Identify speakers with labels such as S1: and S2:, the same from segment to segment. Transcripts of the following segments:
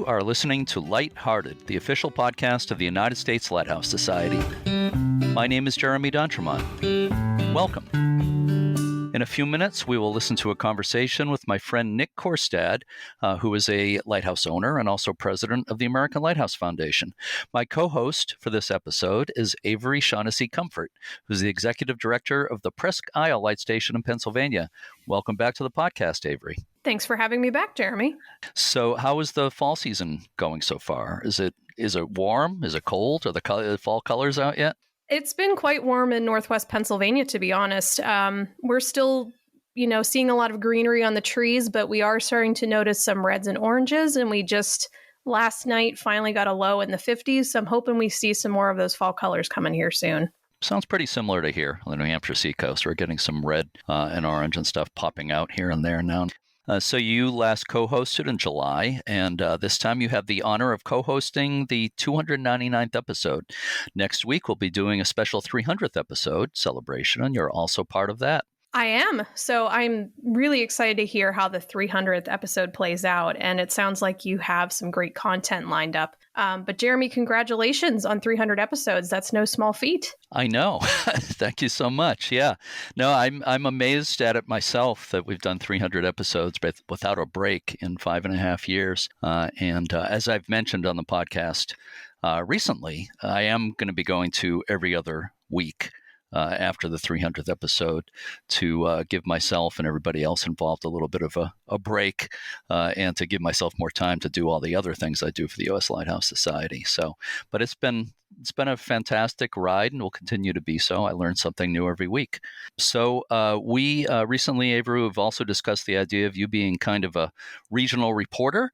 S1: You are listening to Lighthearted, the official podcast of the United States Lighthouse Society. My name is Jeremy D'Entremont. Welcome. In a few minutes, we will listen to a conversation with my friend Nick Korstad, who is a lighthouse owner and also president of the American Lighthouse Foundation. My co-host for this episode is Avery Shaughnessy Comfort, who's the executive director of the Presque Isle Light Station in Pennsylvania. Welcome back to the podcast, Avery.
S2: Thanks for having me back, Jeremy.
S1: So how is the fall season going so far? Is it warm? Is it cold? Are the fall colors out yet?
S2: It's been quite warm in Northwest Pennsylvania, to be honest. We're still, seeing a lot of greenery on the trees, but we are starting to notice some reds and oranges. And we just last night finally got a low in the 50s. So I'm hoping we see some more of those fall colors coming here soon.
S1: Sounds pretty similar to here on the New Hampshire seacoast. We're getting some red and orange and stuff popping out here and there now. So you last co-hosted in July, and this time you have the honor of co-hosting the 299th episode. Next week, we'll be doing a special 300th episode celebration, and you're also part of that.
S2: I am. So I'm really excited to hear how the 300th episode plays out, and it sounds like you have some great content lined up. But Jeremy, congratulations on 300 episodes. That's no small feat.
S1: I know. Thank you so much. Yeah. No, I'm amazed at it myself that we've done 300 episodes but without a break in 5.5 years. And as I've mentioned on the podcast recently, I am going to be going to every other week after the 300th episode to give myself and everybody else involved a little bit of a break and to give myself more time to do all the other things I do for the U.S. Lighthouse Society. So, but it's been a fantastic ride and will continue to be so. I learn something new every week. So we recently, Avery, have also discussed the idea of you being kind of a regional reporter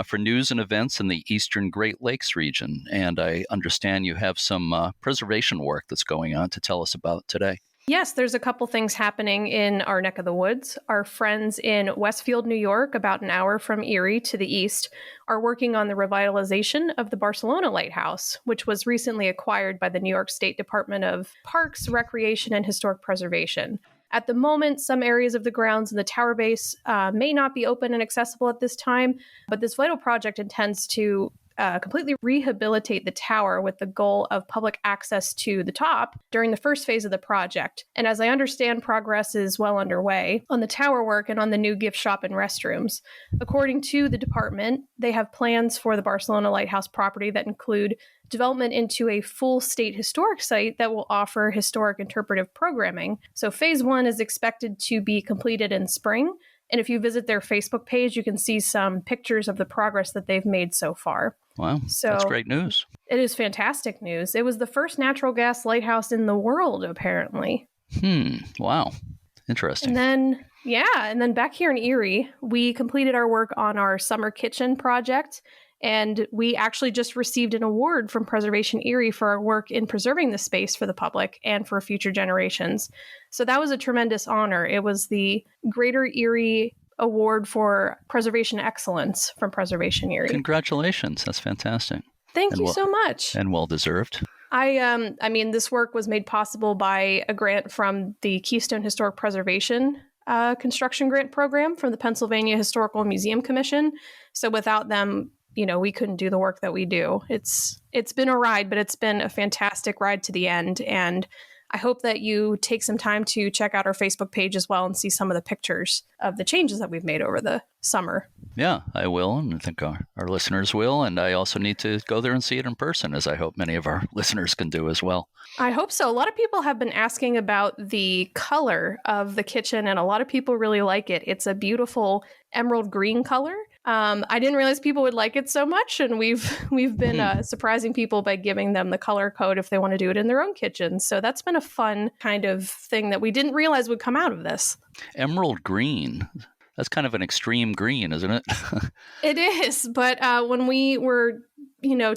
S1: for news and events in the Eastern Great Lakes region. And I understand you have some preservation work that's going on to tell us about today.
S2: Yes, there's a couple things happening in our neck of the woods. Our friends in Westfield, New York, about an hour from Erie to the east, are working on the revitalization of the Barcelona Lighthouse, which was recently acquired by the New York State Department of Parks, Recreation, and Historic Preservation. At the moment, some areas of the grounds in the tower base may not be open and accessible at this time, but this vital project intends to completely rehabilitate the tower with the goal of public access to the top during the first phase of the project. And as I understand, progress is well underway on the tower work and on the new gift shop and restrooms. According to the department, they have plans for the Barcelona Lighthouse property that include development into a full state historic site that will offer historic interpretive programming. So phase 1 is expected to be completed in spring. And if you visit their Facebook page, you can see some pictures of the progress that they've made so far.
S1: Wow, that's great news. It
S2: is fantastic news. It was the first natural gas lighthouse in the world, apparently.
S1: Wow. Interesting.
S2: And then back here in Erie, we completed our work on our summer kitchen project. And we actually just received an award from Preservation Erie for our work in preserving the space for the public and for future generations. So that was a tremendous honor. It was the Greater Erie Award for Preservation Excellence from Preservation Erie.
S1: Congratulations. That's fantastic.
S2: Thank you so much.
S1: And well-deserved.
S2: This work was made possible by a grant from the Keystone Historic Preservation Construction Grant Program from the Pennsylvania Historical Museum Commission. So without them, we couldn't do the work that we do. It's been a ride, but it's been a fantastic ride to the end. And I hope that you take some time to check out our Facebook page as well and see some of the pictures of the changes that we've made over the summer.
S1: Yeah, I will. And I think our listeners will. And I also need to go there and see it in person, as I hope many of our listeners can do as well.
S2: I hope so. A lot of people have been asking about the color of the kitchen, and a lot of people really like it. It's a beautiful emerald green color. I didn't realize people would like it so much, and we've been surprising people by giving them the color code if they want to do it in their own kitchen. So that's been a fun kind of thing that we didn't realize would come out of this.
S1: Emerald green. That's kind of an extreme green, isn't it?
S2: It is, but when we were,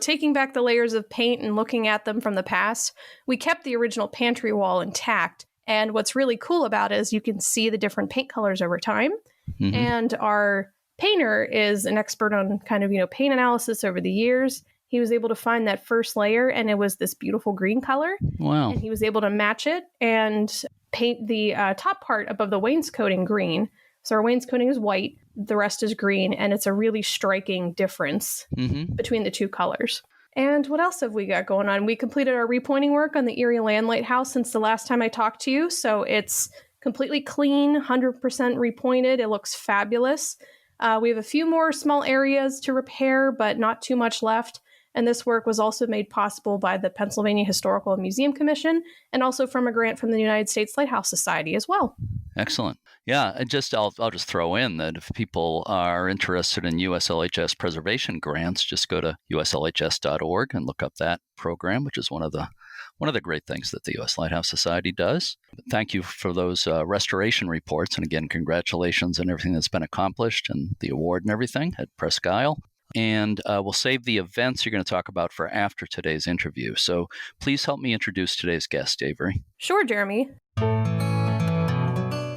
S2: taking back the layers of paint and looking at them from the past, we kept the original pantry wall intact. And what's really cool about it is you can see the different paint colors over time. Mm-hmm. And our painter is an expert on kind of, paint analysis over the years. He was able to find that first layer, and it was this beautiful green color.
S1: Wow.
S2: And he was able to match it and paint the top part above the wainscoting green. So our wainscoting is white, the rest is green, and it's a really striking difference between the two colors. And what else have we got going on? We completed our repointing work on the Erie Land Lighthouse since the last time I talked to you, so it's completely clean, 100% repointed. It looks fabulous. We have a few more small areas to repair, but not too much left. And this work was also made possible by the Pennsylvania Historical and Museum Commission and also from a grant from the United States Lighthouse Society as well.
S1: Excellent. Yeah, I'll just throw in that if people are interested in USLHS preservation grants, just go to uslhs.org and look up that program, which is one of the great things that the U.S. Lighthouse Society does. Thank you for those restoration reports. And again, congratulations on everything that's been accomplished and the award and everything at Presque Isle. And we'll save the events you're going to talk about for after today's interview. So please help me introduce today's guest, Avery.
S2: Sure, Jeremy.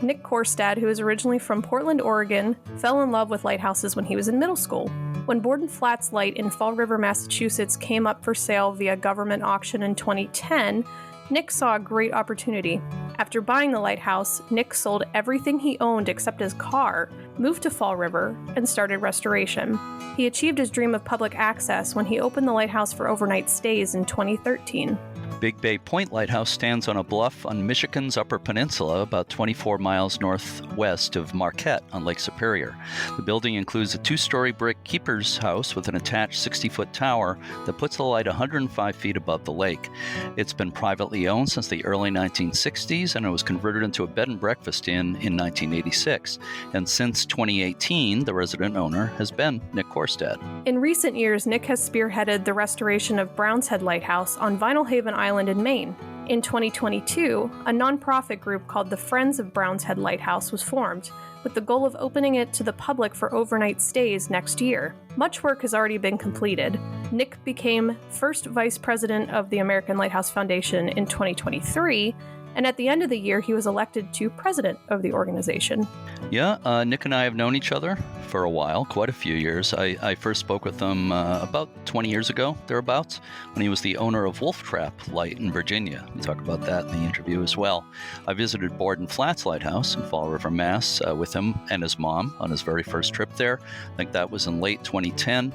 S2: Nick Korstad, who is originally from Portland, Oregon, fell in love with lighthouses when he was in middle school. When Borden Flats Light in Fall River, Massachusetts came up for sale via government auction in 2010, Nick saw a great opportunity. After buying the lighthouse, Nick sold everything he owned except his car, moved to Fall River, and started restoration. He achieved his dream of public access when he opened the lighthouse for overnight stays in 2013.
S1: Big Bay Point Lighthouse stands on a bluff on Michigan's Upper Peninsula, about 24 miles northwest of Marquette on Lake Superior. The building includes a 2-story brick keeper's house with an attached 60-foot tower that puts the light 105 feet above the lake. It's been privately owned since the early 1960s, and it was converted into a bed and breakfast inn in 1986. And since 2018, the resident owner has been Nick Korstad. In
S2: recent years, Nick has spearheaded the restoration of Browns Head Lighthouse on Vinalhaven Island in Maine. In 2022, a nonprofit group called the Friends of Browns Head Lighthouse was formed, with the goal of opening it to the public for overnight stays next year. Much work has already been completed. Nick became first vice president of the American Lighthouse Foundation in 2023, and at the end of the year, he was elected to president of the organization.
S1: Yeah, Nick and I have known each other for a while, quite a few years. I first spoke with him about 20 years ago, thereabouts, when he was the owner of Wolf Trap Light in Virginia. We talk about that in the interview as well. I visited Borden Flats Lighthouse in Fall River, Mass. With him and his mom on his very first trip there. I think that was in late 2010.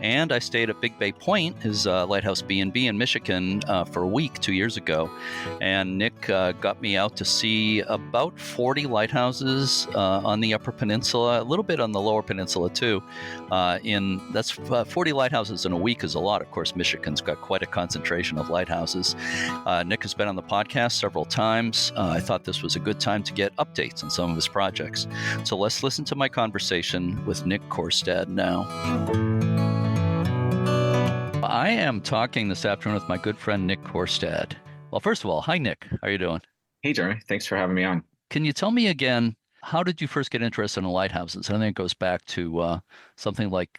S1: And I stayed at Big Bay Point, his lighthouse B&B in Michigan, for a week 2 years ago. And Nick got me out to see about 40 lighthouses on the Upper Peninsula, a little bit on the Lower Peninsula too. 40 lighthouses in a week is a lot. Of course, Michigan's got quite a concentration of lighthouses. Nick has been on the podcast several times. I thought this was a good time to get updates on some of his projects. So let's listen to my conversation with Nick Korstad now. I am talking this afternoon with my good friend Nick Korstad. Well, first of all, hi, Nick. How are you doing?
S3: Hey, Jeremy. Thanks for having me on.
S1: Can you tell me again, how did you first get interested in lighthouses? I think it goes back to something like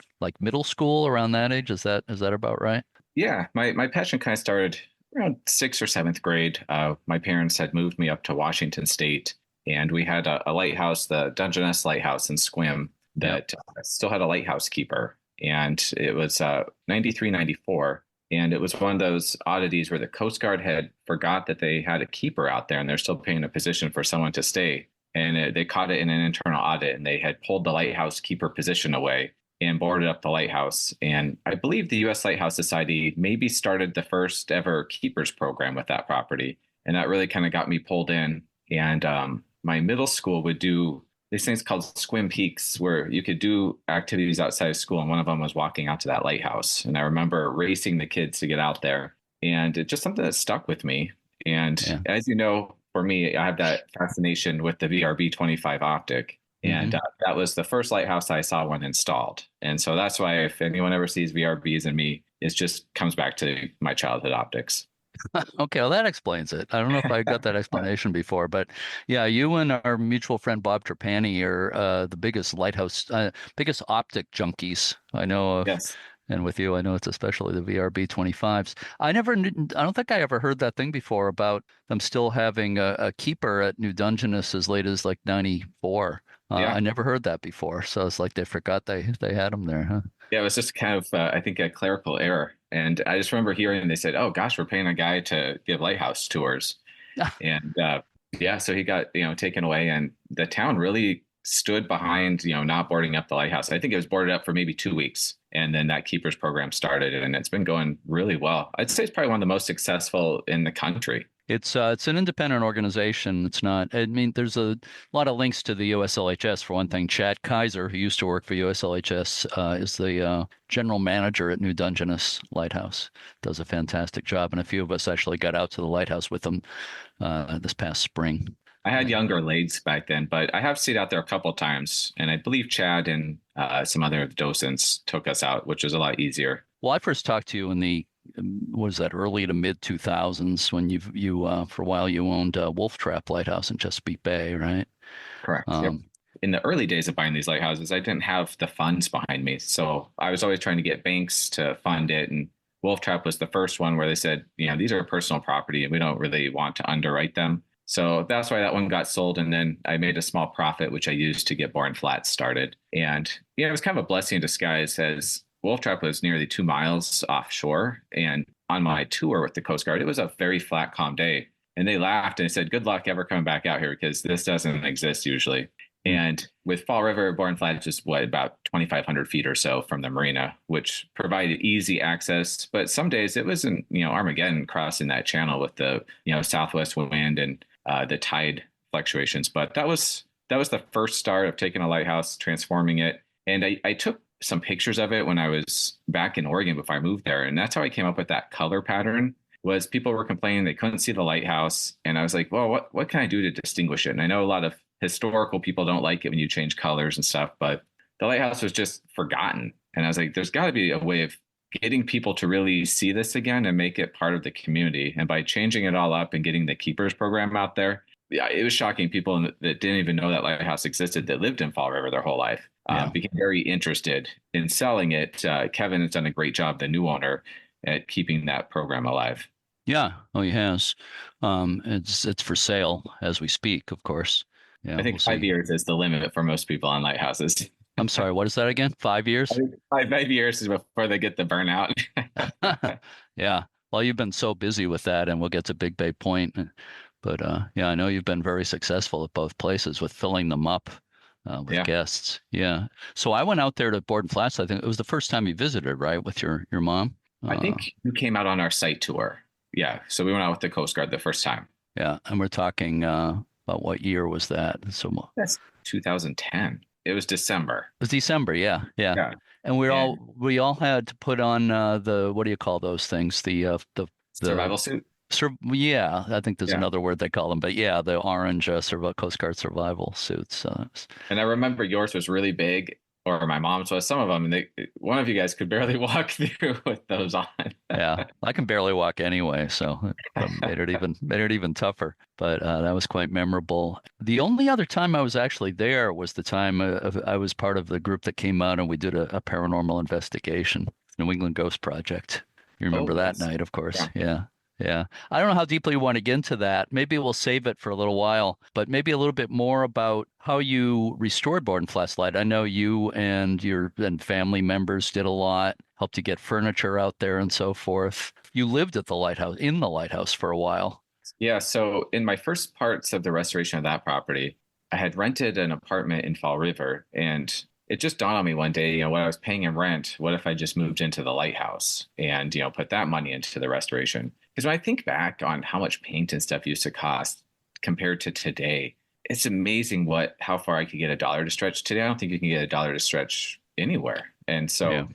S1: middle school, around that age. Is that about right?
S3: Yeah, my passion kind of started around 6th or 7th grade. My parents had moved me up to Washington State, and we had a lighthouse, the Dungeness Lighthouse in Sequim, that still had a lighthouse keeper. And it was 93, 94. And it was one of those oddities where the Coast Guard had forgot that they had a keeper out there and they're still paying a position for someone to stay. And they caught it in an internal audit, and they had pulled the lighthouse keeper position away and boarded up the lighthouse. And I believe the U.S. Lighthouse Society maybe started the first ever keepers program with that property. And that really kind of got me pulled in. And my middle school would do these things called Squim Peaks, where you could do activities outside of school. And one of them was walking out to that lighthouse. And I remember racing the kids to get out there. And it's just something that stuck with me. And as you know, for me, I have that fascination with the VRB 25 optic. And that was the first lighthouse I saw when installed. And so that's why if anyone ever sees VRBs in me, it just comes back to my childhood optics.
S1: Okay, well, that explains it. I don't know if I got that explanation before, but yeah, you and our mutual friend Bob Trapani are the biggest biggest optic junkies I know of.
S3: Yes.
S1: And with you, I know it's especially the VRB 25s. I don't think I ever heard that thing before about them still having a keeper at New Dungeness as late as like 94. I never heard that before. So it's like they forgot they had them there, huh?
S3: Yeah, it was just kind of, I think, a clerical error. And I just remember hearing, they said, oh, gosh, we're paying a guy to give lighthouse tours. And so he got, taken away. And the town really stood behind, not boarding up the lighthouse. I think it was boarded up for maybe 2 weeks. And then that keepers program started, and it's been going really well. I'd say it's probably one of the most successful in the country.
S1: It's an independent organization. It's not. I mean, there's a lot of links to the USLHS. For one thing, Chad Kaiser, who used to work for USLHS, is the general manager at New Dungeness Lighthouse. Does a fantastic job, and a few of us actually got out to the lighthouse with them this past spring.
S3: I had younger ladies back then, but I have stayed out there a couple of times, and I believe Chad and some other docents took us out, which was a lot easier.
S1: Well, I first talked to you in the what is that, early to mid 2000s, when you for a while you owned Wolf Trap Lighthouse in Chesapeake Bay, right?
S3: Correct. Yep. In the early days of buying these lighthouses, I didn't have the funds behind me, so I was always trying to get banks to fund it. And Wolf Trap was the first one where they said, these are personal property and we don't really want to underwrite them. So that's why that one got sold. And then I made a small profit, which I used to get Borden Flats started. And it was kind of a blessing in disguise, as Wolf Trap was nearly 2 miles offshore. And on my tour with the Coast Guard, it was a very flat, calm day. And they laughed and said, good luck ever coming back out here, because this doesn't exist usually. And with Fall River, Borden Flats is about 2,500 feet or so from the marina, which provided easy access. But some days it wasn't, Armageddon crossing that channel with the, southwest wind and the tide fluctuations. But that was the first start of taking a lighthouse, transforming it. And I took some pictures of it when I was back in Oregon before I moved there. And that's how I came up with that color pattern. Was people were complaining they couldn't see the lighthouse. And I was like, well, what can I do to distinguish it? And I know a lot of historical people don't like it when you change colors and stuff, but the lighthouse was just forgotten. And I was like, there's got to be a way of getting people to really see this again and make it part of the community. And by changing it all up and getting the keepers program out there, yeah, it was shocking. People that didn't even know that lighthouse existed, that lived in Fall River their whole life, became very interested in selling it. Kevin has done a great job, the new owner, at keeping that program alive.
S1: Yeah, he has. It's for sale as we speak, of course. Yeah,
S3: I think 5 years is the limit for most people on lighthouses.
S1: I'm sorry, what is that again? 5 years?
S3: I think 5 years is before they get the burnout.
S1: Yeah. Well, you've been so busy with that, and we'll get to Big Bay Point. But I know you've been very successful at both places with filling them up with guests. Yeah. So I went out there to Borden Flats. I think it was the first time you visited, right, with your mom?
S3: I think you came out on our site tour. Yeah. So we went out with the Coast Guard the first time.
S1: Yeah. And we're talking about what year was that? So
S3: that's 2010. It was December.
S1: It was December. Yeah. And we all had to put on the, what do you call those things? The
S3: survival suit.
S1: Yeah, I think there's another word they call them, but yeah, the orange Coast Guard survival suits.
S3: And I remember yours was really big, or my mom's was. Some of them, and one of you guys could barely walk through with those on.
S1: Yeah, I can barely walk anyway, so it made it even tougher. But that was quite memorable. The only other time I was actually there was the time I was part of the group that came out and we did a paranormal investigation, New England Ghost Project. You remember that night, of course. Yeah. I don't know how deeply you want to get into that. Maybe we'll save it for a little while, but maybe a little bit more about how you restored Borden Flats Light. I know you and your family members did a lot, helped you get furniture out there and so forth. You lived at in the lighthouse for a while.
S3: Yeah. So in my first parts of the restoration of that property, I had rented an apartment in Fall River, and it just dawned on me one day, when I was paying in rent, what if I just moved into the lighthouse and, put that money into the restoration? Because when I think back on how much paint and stuff used to cost compared to today, it's amazing how far I could get $1 to stretch. Today, I don't think you can get $1 to stretch anywhere. And so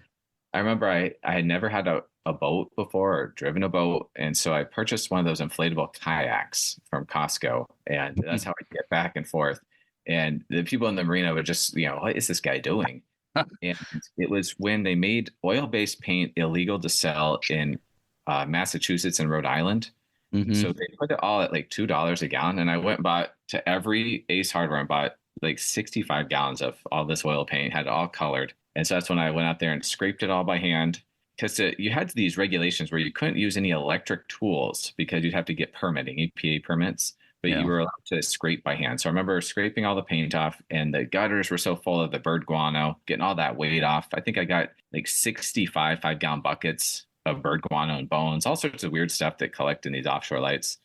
S3: I remember I had never had a boat before or driven a boat. And so I purchased one of those inflatable kayaks from Costco. And that's how I get back and forth. And the people in the marina would just, what is this guy doing? And it was when they made oil-based paint illegal to sell in Massachusetts and Rhode Island. Mm-hmm. So they put it all at like $2 a gallon. And I went and bought to every Ace Hardware and bought like 65 gallons of all this oil paint, had it all colored. And so that's when I went out there and scraped it all by hand. Because you had these regulations where you couldn't use any electric tools because you'd have to get EPA permits. But you were allowed to scrape by hand. So I remember scraping all the paint off, and the gutters were so full of the bird guano, getting all that weight off. I think I got like 65 5-gallon buckets of bird guano and bones, all sorts of weird stuff that collect in these offshore lights,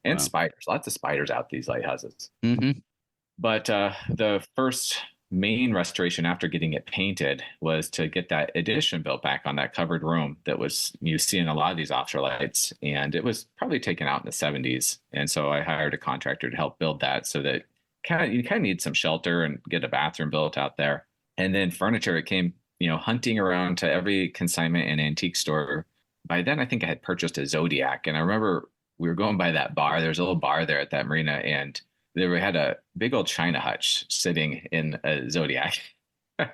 S3: and spiders. Lots of spiders out these lighthouses.
S1: Mm-hmm.
S3: But the first main restoration after getting it painted was to get that addition built back on that covered room that was you see in a lot of these offshore lights, and it was probably taken out in the 70s. And so I hired a contractor to help build that so that you kind of need some shelter and get a bathroom built out there. And then furniture, it came, hunting around to every consignment and antique store. By then, I think I had purchased a Zodiac, and I remember we were going by that bar. There's a little bar there at that marina, and we had a big old china hutch sitting in a Zodiac. I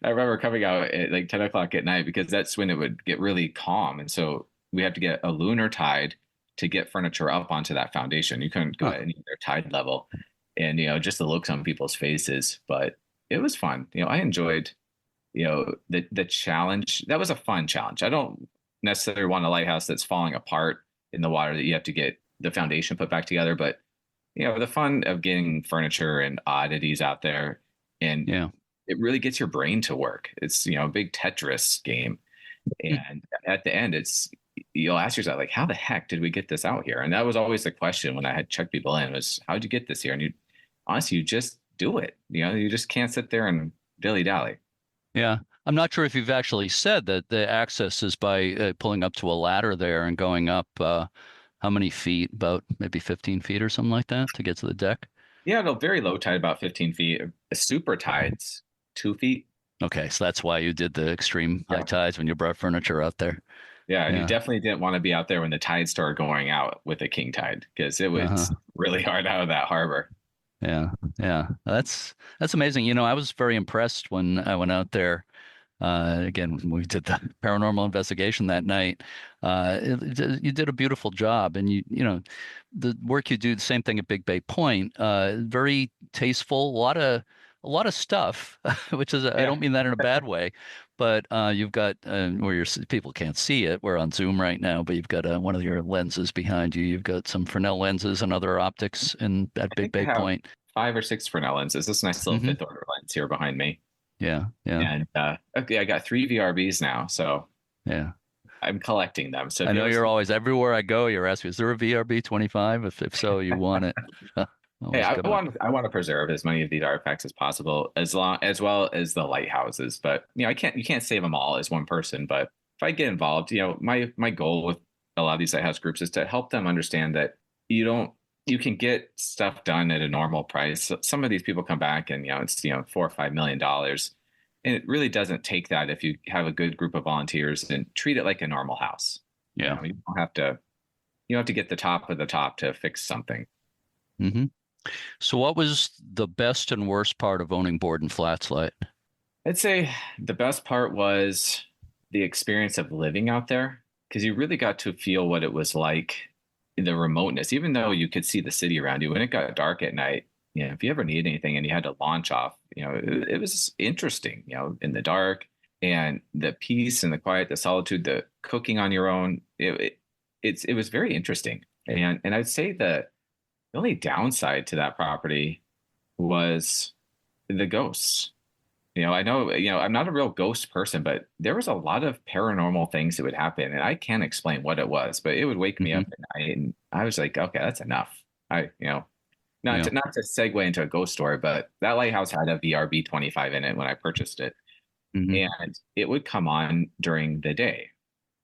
S3: remember coming out at like 10 o'clock at night because that's when it would get really calm. And so we had to get a lunar tide to get furniture up onto that foundation. You couldn't go at any other tide level. And, just the looks on people's faces. But it was fun. I enjoyed, the challenge. That was a fun challenge. I don't necessarily want a lighthouse that's falling apart in the water that you have to get the foundation put back together. But the fun of getting furniture and oddities out there, and it really gets your brain to work. It's a big Tetris game, and at the end, you'll ask yourself like, how the heck did we get this out here? And that was always the question when I had checked people in was, how'd you get this here? And you just do it. You just can't sit there and dilly dally.
S1: Yeah. I'm not sure if you've actually said that the access is by pulling up to a ladder there and going up. How many feet? About maybe 15 feet or something like that to get to the deck?
S3: Yeah, no, very low tide, about 15 feet. Super tides, 2 feet.
S1: Okay, so that's why you did the extreme high tides when you brought furniture out there.
S3: Yeah, and you definitely didn't want to be out there when the tide started going out with a king tide because it was really hard out of that harbor.
S1: Yeah. That's amazing. I was very impressed when I went out there. Again, when we did the paranormal investigation that night, you did a beautiful job, and the work you do, the same thing at Big Bay Point, very tasteful, a lot of stuff, which is I don't mean that in a bad way, but you've got where people can't see it. We're on Zoom right now, but you've got one of your lenses behind you. You've got some Fresnel lenses and other optics at Big Bay Point.
S3: 5 or 6 Fresnel lenses. This nice little fifth order lens here behind me.
S1: Yeah.
S3: And I got 3 VRBs now, so I'm collecting them. So
S1: I know you're always everywhere I go. You're asking, is there a VRB 25? If so, you want it.
S3: Hey, I want to preserve as many of these artifacts as possible, as well as the lighthouses. But you can't save them all as one person. But if I get involved, my goal with a lot of these lighthouse groups is to help them understand that you can get stuff done at a normal price. Some of these people come back and it's $4 or $5 million, and it really doesn't take that if you have a good group of volunteers and treat it like a normal house.
S1: Yeah,
S3: you don't have to get the top of the top to fix something.
S1: Mm-hmm. So what was the best and worst part of owning Borden Flats Light?
S3: I'd say the best part was the experience of living out there, because you really got to feel what it was like, the remoteness, even though you could see the city around you. When it got dark at night, if you ever needed anything and you had to launch off, it was interesting, in the dark, and the peace and the quiet, the solitude, the cooking on your own. It was very interesting. And I'd say that the only downside to that property was the ghosts. I know, I'm not a real ghost person, but there was a lot of paranormal things that would happen, and I can't explain what it was, but it would wake me up at night, and I was like, okay, that's enough. Not to segue into a ghost story, but that lighthouse had a VRB 25 in it when I purchased it, and it would come on during the day,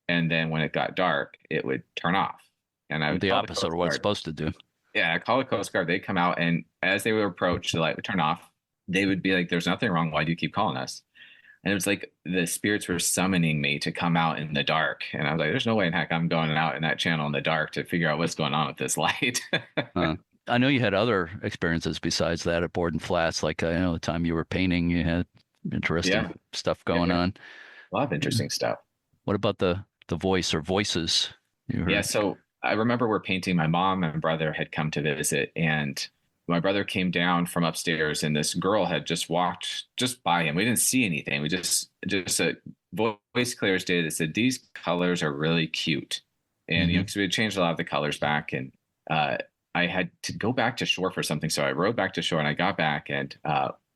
S3: and then when it got dark, it would turn off, and I would
S1: the opposite of what it's supposed to do.
S3: Yeah, I call the Coast Guard. They'd come out, and as they would approach, the light would turn off. They would be like, there's nothing wrong. Why do you keep calling us? And it was like the spirits were summoning me to come out in the dark. And I was like, there's no way in heck I'm going out in that channel in the dark to figure out what's going on with this light.
S1: I know you had other experiences besides that at Borden Flats. Like, the time you were painting, you had interesting stuff going on.
S3: A lot of interesting stuff.
S1: What about the voice or voices you heard?
S3: Yeah, so I remember we're painting. My mom and brother had come to visit, and my brother came down from upstairs, and this girl had just walked just by him. We didn't see anything. We just a voice clear as day that said, these colors are really cute. And, because we had changed a lot of the colors back, and I had to go back to shore for something. So I rode back to shore, and I got back, and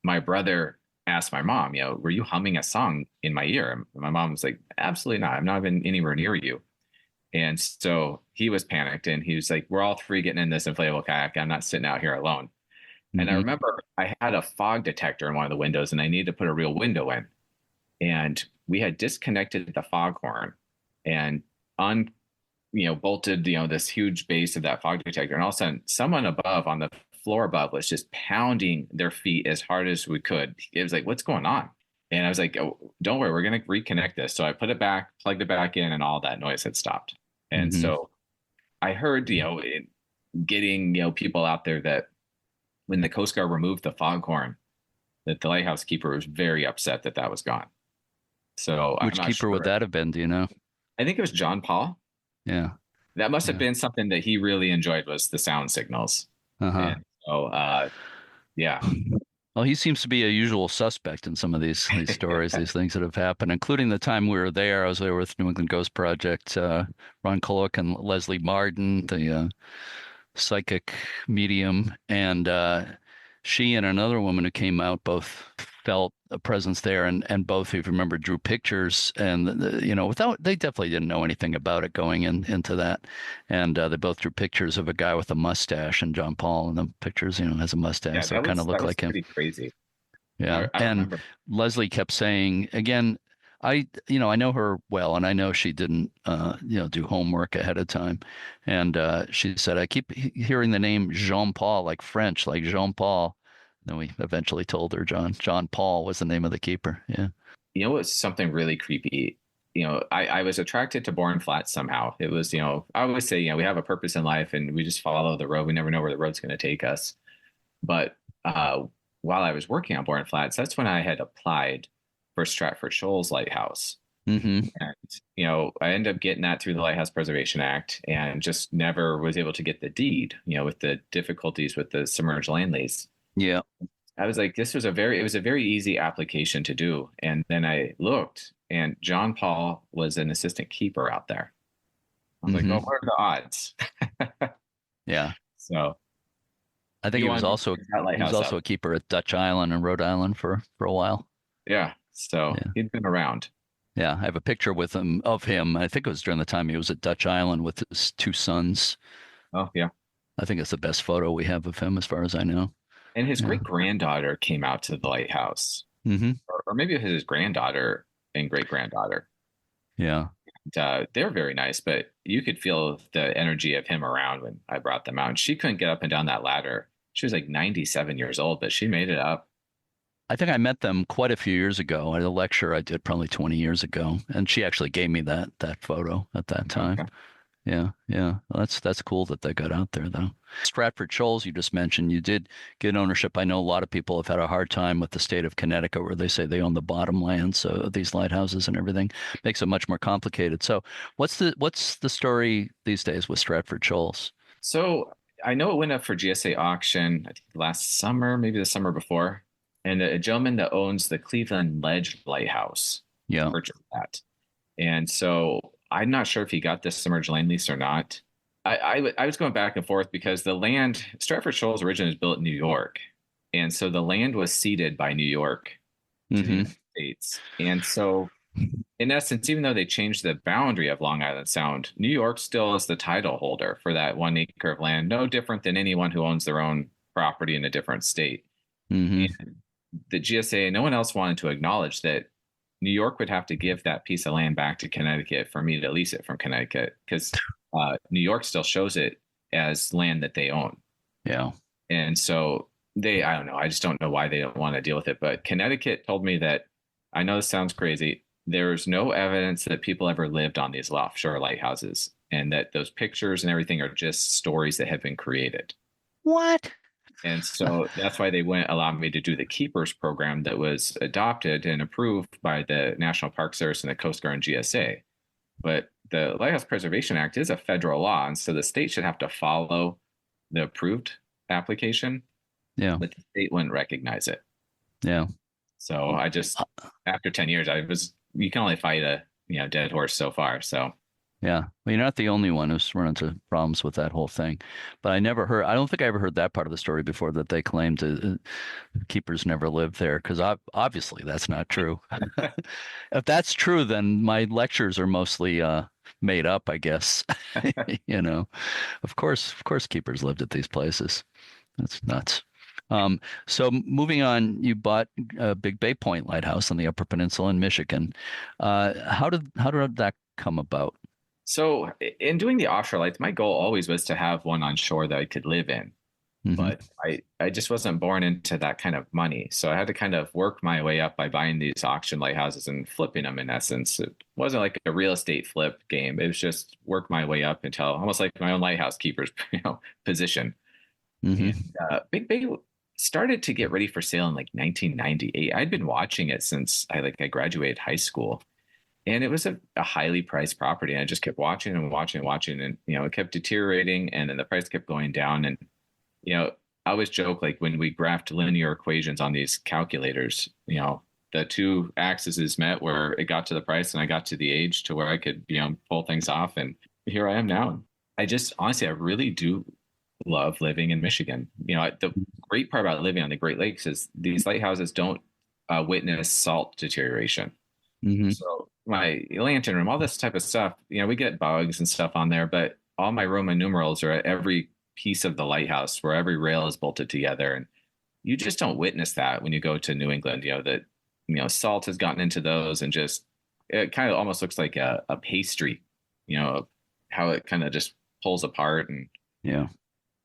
S3: my brother asked my mom, were you humming a song in my ear? And my mom was like, absolutely not. I'm not even anywhere near you. And so he was panicked, and he was like, we're all 3 getting in this inflatable kayak. I'm not sitting out here alone. And I
S1: Mm-hmm.
S3: remember I had a fog detector in one of the windows and I needed to put a real window in. And we had disconnected the foghorn and bolted, this huge base of that fog detector. And all of a sudden, someone above on the floor above was just pounding their feet as hard as we could. It was like, what's going on? And I was like, oh, don't worry, we're going to reconnect this. So I put it back, plugged it back in, and all that noise had stopped. And
S1: Mm-hmm.
S3: so I heard, getting, people out there that when the Coast Guard removed the foghorn, that the lighthouse keeper was very upset that that was gone. So I'm
S1: Which
S3: not
S1: keeper would
S3: sure.
S1: that have been? Do you know?
S3: I think it was John Paul.
S1: Yeah.
S3: That must have
S1: Yeah.
S3: been something that he really enjoyed, was the sound signals.
S1: Uh-huh.
S3: And so, yeah.
S1: Well, he seems to be a usual suspect in some of these stories, these things that have happened, including the time we were there. I was there with New England Ghost Project, Ron Koluk and Leslie Marden, the psychic medium, and she and another woman who came out both felt a presence there, and both, if you remember, drew pictures, and without, they definitely didn't know anything about it going into that, and they both drew pictures of a guy with a mustache, and John Paul in the pictures, has a mustache,
S3: Yeah,
S1: so it kind of
S3: that
S1: looked
S3: was
S1: like him.
S3: pretty crazy.
S1: Yeah,
S3: I
S1: and
S3: remember.
S1: Leslie kept saying again, I know her well, and I know she didn't, do homework ahead of time. And she said, I keep hearing the name Jean Paul, like French, like Jean Paul. Then we eventually told her John Paul was the name of the keeper. Yeah.
S3: You know what's something really creepy? I was attracted to Borden Flats somehow. It was, I always say, we have a purpose in life and we just follow the road. We never know where the road's going to take us. But while I was working on Borden Flats, that's when I had applied for Stratford Shoals Lighthouse.
S1: Mm-hmm.
S3: And, I ended up getting that through the Lighthouse Preservation Act and just never was able to get the deed, with the difficulties with the submerged land lease.
S1: Yeah.
S3: I was like, it was a very easy application to do. And then I looked and John Paul was an assistant keeper out there. I was like,
S1: Mm-hmm.
S3: oh, what are the odds?
S1: Yeah.
S3: So
S1: I think
S3: you
S1: he
S3: want
S1: was
S3: to
S1: also
S3: bring that
S1: he was
S3: lighthouse
S1: also
S3: up.
S1: a keeper at Dutch Island and Rhode Island for a while.
S3: Yeah. So
S1: Yeah.
S3: he'd been around.
S1: Yeah, I have a picture with him of him. I think it was during the time he was at Dutch Island with his two sons.
S3: Oh, yeah.
S1: I think it's the best photo we have of him, as far as I know.
S3: And his
S1: Yeah.
S3: great granddaughter came out to the lighthouse,
S1: Mm-hmm.
S3: or maybe it was his granddaughter and great granddaughter.
S1: Yeah.
S3: They're very nice, but you could feel the energy of him around when I brought them out. And she couldn't get up and down that ladder. She was like 97 years old, but she made it up.
S1: I think I met them quite a few years ago at a lecture I did probably 20 years ago, and she actually gave me that photo at that time.
S3: Okay.
S1: Yeah, yeah. Well, that's cool that they got out there though. Stratford Shoals, you just mentioned, you did get ownership. I know a lot of people have had a hard time with the state of Connecticut, where they say they own the bottom land, so these lighthouses and everything makes it much more complicated. So, what's the story these days with Stratford Shoals?
S3: So I know it went up for GSA auction, I think last summer, maybe the summer before. And a gentleman that owns the Cleveland Ledge Lighthouse
S1: Yeah.
S3: purchased that. And so I'm not sure if he got this submerged land lease or not. I was going back and forth because the land, Stratford Shoals originally was built in New York. And so the land was ceded by New York to the
S1: Mm-hmm.
S3: United States. And so, in essence, even though they changed the boundary of Long Island Sound, New York still is the title holder for that 1 acre of land, no different than anyone who owns their own property in a different state.
S1: Mm-hmm.
S3: And the GSA, no one else wanted to acknowledge that New York would have to give that piece of land back to Connecticut for me to lease it from Connecticut, because New York still shows it as land that they own.
S1: Yeah.
S3: And so I don't know. I just don't know why they don't want to deal with it. But Connecticut told me that, I know this sounds crazy, there's no evidence that people ever lived on these offshore lighthouses, and that those pictures and everything are just stories that have been created.
S1: What?
S3: And so that's why they wouldn't allow me to do the Keepers program that was adopted and approved by the National Park Service and the Coast Guard and GSA. But the Lighthouse Preservation Act is a federal law, and so the state should have to follow the approved application.
S1: Yeah.
S3: But the state wouldn't recognize it.
S1: Yeah.
S3: So I just, after 10 years, you can only fight a dead horse so far. So
S1: Yeah. Well, you're not the only one who's run into problems with that whole thing. But I don't think I ever heard that part of the story before, that they claimed keepers never lived there, because obviously that's not true. If that's true, then my lectures are mostly made up, I guess. Of course keepers lived at these places. That's nuts. So moving on, you bought Big Bay Point Lighthouse on the Upper Peninsula in Michigan. How did that come about?
S3: So in doing the offshore lights, my goal always was to have one on shore that I could live in.
S1: Hmm.
S3: But I just wasn't born into that kind of money. So I had to kind of work my way up by buying these auction lighthouses and flipping them in essence. It wasn't like a real estate flip game. It was just work my way up until almost like my own lighthouse keeper's position.
S1: Hmm.
S3: And Big Bay started to get ready for sale in like 1998. I'd been watching it since I graduated high school. And it was a highly priced property. And I just kept watching and watching and watching. And, it kept deteriorating. And then the price kept going down. And I always joke like when we graphed linear equations on these calculators, the two axes met where it got to the price and I got to the age to where I could, pull things off. And here I am now. I just honestly, I really do love living in Michigan. The great part about living on the Great Lakes is these lighthouses don't witness salt deterioration.
S1: Hmm.
S3: So my lantern room, all this type of stuff, we get bugs and stuff on there, but all my Roman numerals are at every piece of the lighthouse where every rail is bolted together. And you just don't witness that when you go to New England, that, salt has gotten into those and just, it kind of almost looks like a pastry, how it kind of just pulls apart. And
S1: Yeah.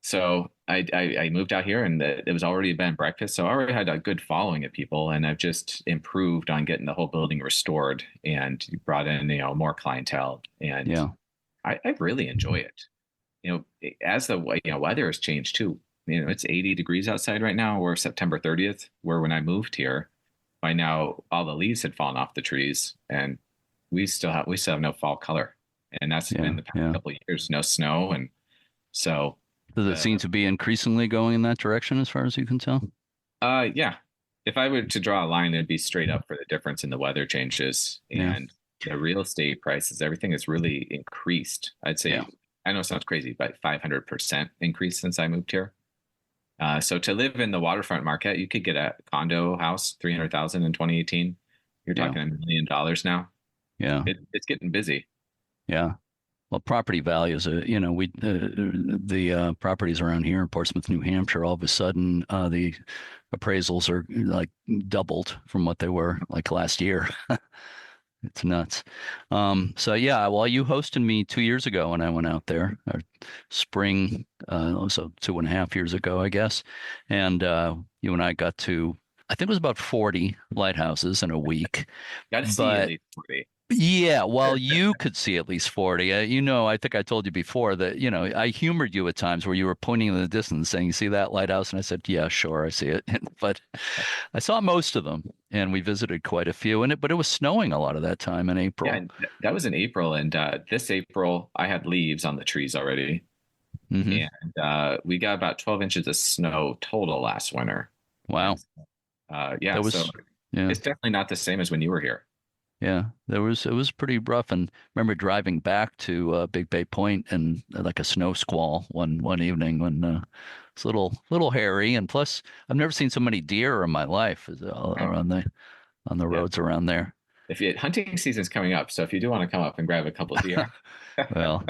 S3: so I moved out here and it was already a bed and breakfast. So I already had a good following of people and I've just improved on getting the whole building restored and brought in, more clientele. And
S1: Yeah.
S3: I really enjoy it. As the weather has changed too. It's 80 degrees outside right now. We're September 30th, where when I moved here, by now all the leaves had fallen off the trees, and we still have no fall color, and that's been the past couple of years, no snow, and so.
S1: Does it seem to be increasingly going in that direction, as far as you can tell?
S3: Yeah. If I were to draw a line, it'd be straight up for the difference in the weather changes and the real estate prices. Everything has really increased. I'd say. Yeah. I know it sounds crazy, but 500% increase since I moved here. So to live in the waterfront market, you could get a condo house, 300,000 in 2018. You're talking $1 million now.
S1: Yeah.
S3: It's getting busy.
S1: Yeah. Well, property values, the properties around here in Portsmouth, New Hampshire, all of a sudden, the appraisals are like doubled from what they were like last year. It's nuts. So yeah, well, you hosted me 2 years ago when I went out there, or spring, so 2.5 years ago, I guess. And you and I got to, I think it was about 40 lighthouses in a week.
S3: Got to see at least 40.
S1: Yeah, well, you could see at least 40. I think I told you before that, I humored you at times where you were pointing in the distance saying, "You see that lighthouse?" And I said, "Yeah, sure, I see it." But I saw most of them, and we visited quite a few. But it was snowing a lot of that time in April.
S3: Yeah, that was in April, and this April I had leaves on the trees already, and we got about 12 inches of snow total last winter.
S1: Wow.
S3: Yeah, so it's definitely not the same as when you were here.
S1: Yeah, it was pretty rough. And I remember driving back to Big Bay Point and like a snow squall one evening when it's a little hairy. And plus, I've never seen so many deer in my life around on the roads around there.
S3: Hunting season's coming up, so if you do want to come up and grab a couple of deer,
S1: well,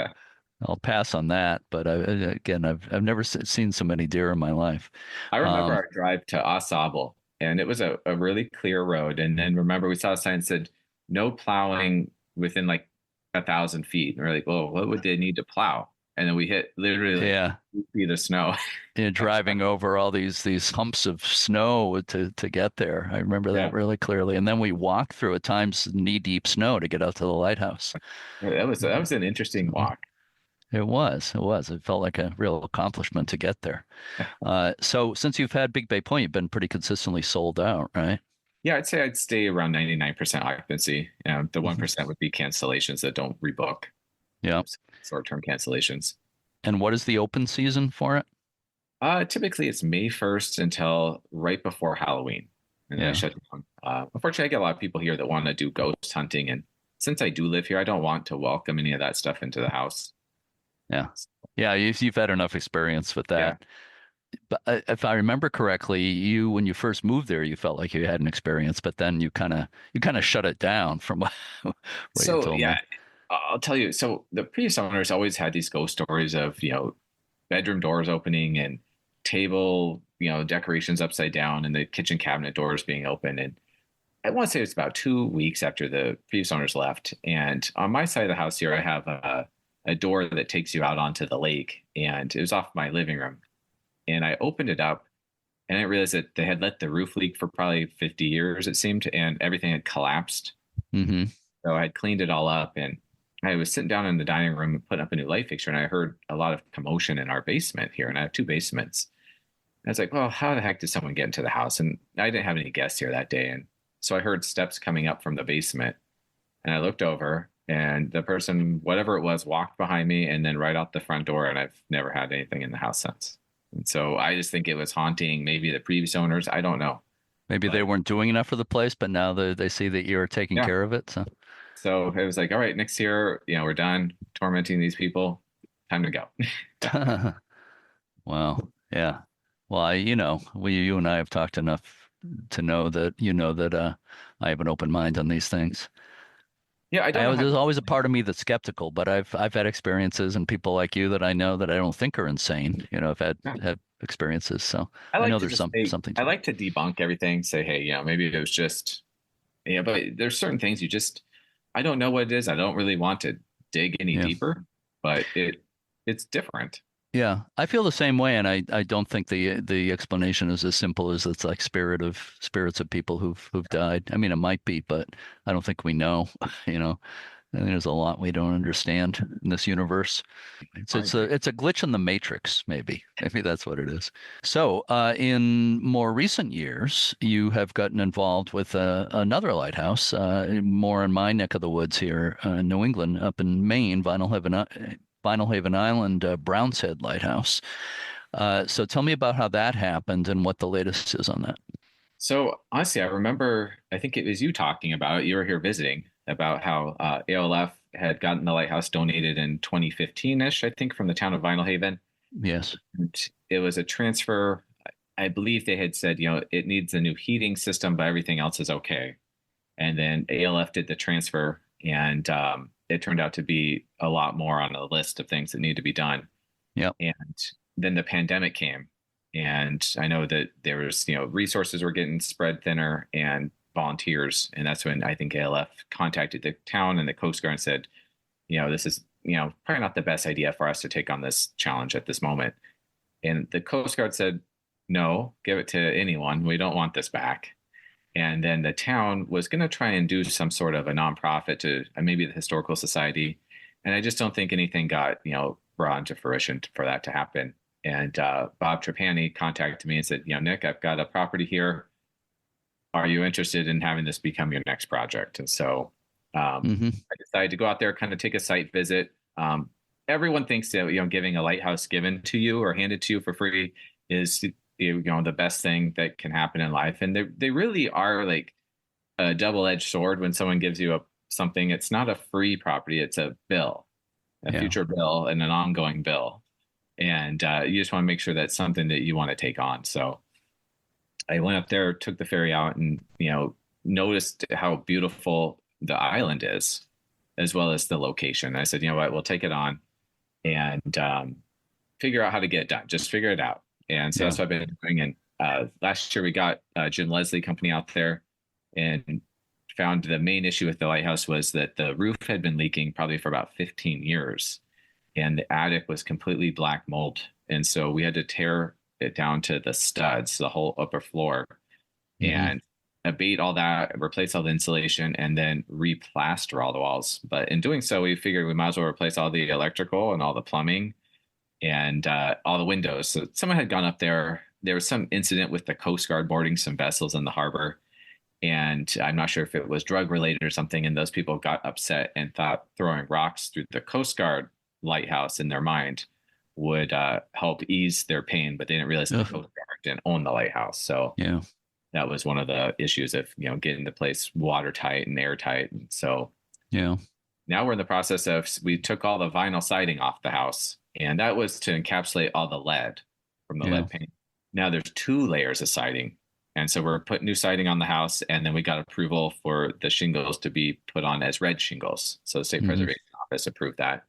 S1: I'll pass on that. But I've never seen so many deer in my life.
S3: I remember our drive to Au and it was a really clear road. And then remember, we saw a sign that said, "No plowing within like 1,000 feet." And we're like, "Whoa, what would they need to plow?" And then we hit literally 2 feet of snow.
S1: Driving over all these humps of snow to get there. I remember that really clearly. And then we walked through at times knee-deep snow to get out to the lighthouse.
S3: That was an interesting walk.
S1: It was. It felt like a real accomplishment to get there. So since you've had Big Bay Point, you've been pretty consistently sold out, right?
S3: Yeah, I'd say I'd stay around 99% occupancy. The 1% would be cancellations that don't rebook.
S1: Yeah.
S3: Short-term cancellations.
S1: And what is the open season for it?
S3: Typically, it's May 1st until right before Halloween. And then I shut down. Unfortunately, I get a lot of people here that want to do ghost hunting. And since I do live here, I don't want to welcome any of that stuff into the house.
S1: Yeah. Yeah, you've had enough experience with that. Yeah. But if I remember correctly, when you first moved there, you felt like you had an experience, but then you kind of shut it down from what you told me.
S3: I'll tell you. So the previous owners always had these ghost stories of bedroom doors opening and table, decorations upside down and the kitchen cabinet doors being open. And I want to say it's about 2 weeks after the previous owners left. And on my side of the house here, I have a door that takes you out onto the lake, and it was off my living room. And I opened it up, and I realized that they had let the roof leak for probably 50 years, it seemed, and everything had collapsed.
S1: Mm-hmm.
S3: So I had cleaned it all up, and I was sitting down in the dining room and putting up a new light fixture, and I heard a lot of commotion in our basement here, and I have 2 basements. And I was like, well, how the heck did someone get into the house? And I didn't have any guests here that day. And so I heard steps coming up from the basement, and I looked over, and the person, whatever it was, walked behind me and then right out the front door, and I've never had anything in the house since. And so I just think it was haunting maybe the previous owners. I don't know.
S1: Maybe they weren't doing enough for the place, but now they see that you're taking care of it.
S3: So it was like, all right, next year, we're done tormenting these people. Time to go.
S1: Wow. Yeah. Well, you and I have talked enough to know that I have an open mind on these things.
S3: Yeah,
S1: there's always a part of me that's skeptical, but I've had experiences and people like you that I know that I don't think are insane. I've had experiences, so I know there's something.
S3: I like to debunk everything. Say, hey, maybe it was just, but there's certain things I don't know what it is. I don't really want to dig any deeper, but it's different.
S1: Yeah, I feel the same way, and I don't think the explanation is as simple as it's like spirits of people who've died. I mean, it might be, but I don't think we know. I think there's a lot we don't understand in this universe. So it's a glitch in the matrix, maybe. Maybe that's what it is. So in more recent years, you have gotten involved with another lighthouse, more in my neck of the woods here in New England, up in Maine, Vinalhaven Island, Browns Head Lighthouse. So tell me about how that happened and what the latest is on that.
S3: So honestly, I remember, I think it was you talking about it. You were here visiting about how ALF had gotten the lighthouse donated in 2015-ish, I think, from the town of Vinalhaven.
S1: Yes.
S3: And it was a transfer. I believe they had said, it needs a new heating system, but everything else is okay. And then ALF did the transfer, and it turned out to be a lot more on a list of things that need to be done.
S1: Yeah.
S3: And then the pandemic came, and I know that there was, resources were getting spread thinner and volunteers. And that's when I think ALF contacted the town and the Coast Guard and said, this is, probably not the best idea for us to take on this challenge at this moment. And the Coast Guard said, no, give it to anyone. We don't want this back. And then the town was going to try and do some sort of a nonprofit to maybe the Historical Society. And I just don't think anything got, brought into fruition for that to happen. And Bob Trapani contacted me and said, Nick, I've got a property here. Are you interested in having this become your next project? And so I decided to go out there, kind of take a site visit. Everyone thinks that, giving a lighthouse given to you or handed to you for free is the best thing that can happen in life. And they really are like a double-edged sword. When someone gives you something, it's not a free property, it's a bill, future bill and an ongoing bill. And you just want to make sure that's something that you want to take on. So I went up there, took the ferry out, and, noticed how beautiful the island is, as well as the location. I said, you know what, we'll take it on and figure out how to get it done. Just figure it out. And so that's what I've been doing. And last year we got Jim Leslie company out there and found the main issue with the lighthouse was that the roof had been leaking probably for about 15 years. And the attic was completely black mold. And so we had to tear it down to the studs, the whole upper floor, and abate all that, replace all the insulation, and then replaster all the walls. But in doing so, we figured we might as well replace all the electrical and all the plumbing and all the windows. So someone had gone up there. There was some incident with the Coast Guard boarding some vessels in the harbor. And I'm not sure if it was drug related or something. And those people got upset and thought throwing rocks through the Coast Guard lighthouse in their mind would help ease their pain. But they didn't realize the Coast Guard didn't own the lighthouse. So that was one of the issues of, getting the place watertight and airtight. And so now we're in the process of, we took all the vinyl siding off the house, and that was to encapsulate all the lead from the lead paint. Now there's 2 layers of siding. And so we're putting new siding on the house, and then we got approval for the shingles to be put on as red shingles. So the State Preservation Office approved that.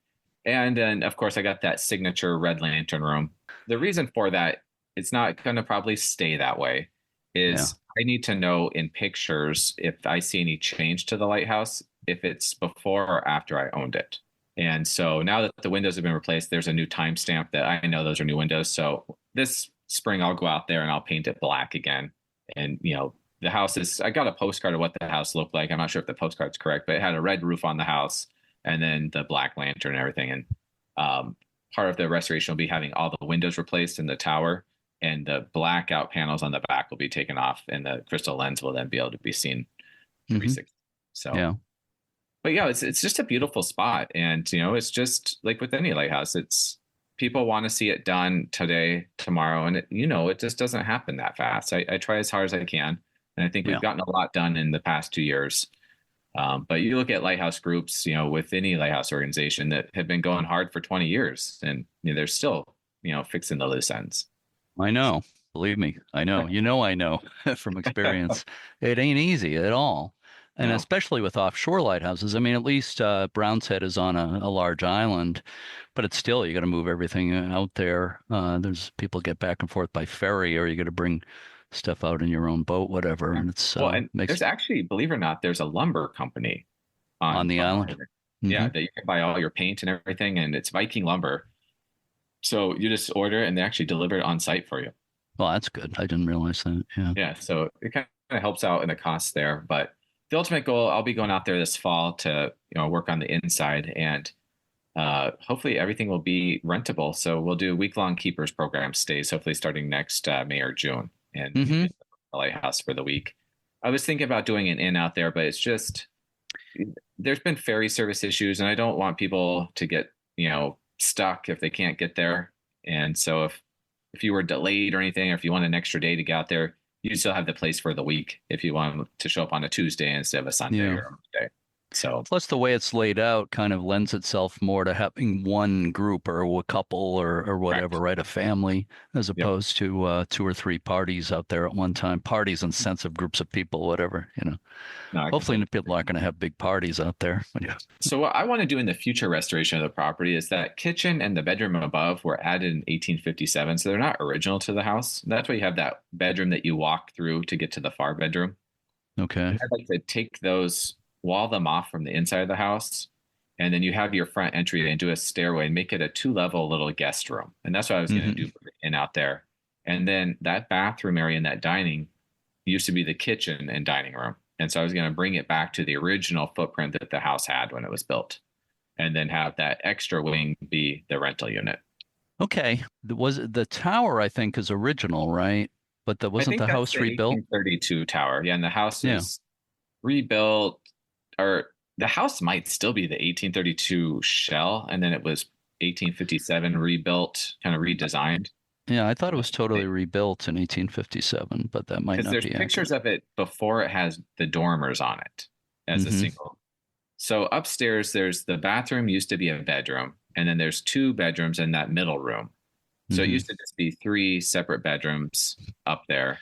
S3: And then, of course, I got that signature red lantern room. The reason for that it's not going to probably stay that way.
S1: Yeah.
S3: I need to know in pictures if I see any change to the lighthouse, if it's before or after I owned it. And so now that the windows have been replaced, there's a new timestamp that I know those are new windows. So this spring, I'll go out there and I'll paint it black again. And, the house I got a postcard of what the house looked like. I'm not sure if the postcard's correct, but it had a red roof on the house and then the black lantern and everything. And part of the restoration will be having all the windows replaced in the tower, and the blackout panels on the back will be taken off, and the crystal lens will then be able to be seen 360. So,
S1: yeah.
S3: But yeah, it's just a beautiful spot. And, it's just like with any lighthouse, it's people want to see it done today, tomorrow. And, it just doesn't happen that fast. I try as hard as I can. And I think we've gotten a lot done in the past 2 years. But you look at lighthouse groups, with any lighthouse organization that have been going hard for 20 years, and they're still, fixing the loose ends.
S1: I know. Believe me, I know. I know from experience. It ain't easy at all. And especially with offshore lighthouses. I mean, at least Browns Head is on a large island, but it's still, you got to move everything out there. There's people get back and forth by ferry, or you got to bring stuff out in your own boat, whatever. And it's
S3: there's actually, believe it or not, there's a lumber company
S1: on the island.
S3: Yeah, that you can buy all your paint and everything, and it's Viking lumber. So you just order it and they actually deliver it on site for you.
S1: Well, that's good. I didn't realize that. Yeah.
S3: Yeah. So it kind of helps out in the cost there. But the ultimate goal, I'll be going out there this fall to, work on the inside, and hopefully everything will be rentable. So we'll do week-long keepers program stays, hopefully starting next May or June, and the lighthouse for the week. I was thinking about doing an inn out there, but it's just, there's been ferry service issues, and I don't want people to get, stuck if they can't get there. And so if you were delayed or anything, or if you want an extra day to get out there, you still have the place for the week if you want to show up on a Tuesday instead of a Sunday or a Monday. So
S1: plus the way it's laid out kind of lends itself more to having one group or a couple or whatever, right? A family, as opposed to 2 or 3 parties out there at one time. Parties in sense of groups of people, whatever, No, hopefully people aren't going to have big parties out there.
S3: So what I want to do in the future restoration of the property is that kitchen and the bedroom above were added in 1857. So they're not original to the house. That's why you have that bedroom that you walk through to get to the far bedroom.
S1: Okay.
S3: I'd like to take those, wall them off from the inside of the house, and then you have your front entry and do a stairway and make it a 2-level little guest room. And that's what I was going to do in out there. And then that bathroom area and that dining used to be the kitchen and dining room. And so I was going to bring it back to the original footprint that the house had when it was built, and then have that extra wing be the rental unit.
S1: Okay. Was it the tower, I think, is original, right? But wasn't the house rebuilt?
S3: 1832 tower. Yeah. And the house is rebuilt, or the house might still be the 1832 shell, and then it was 1857 rebuilt, kind of redesigned.
S1: Yeah, I thought it was totally rebuilt in 1857, but that might not be.
S3: Because there's pictures of it before it has the dormers on it as a single. So upstairs, there's the bathroom used to be a bedroom, and then there's 2 bedrooms in that middle room. So it used to just be 3 separate bedrooms up there.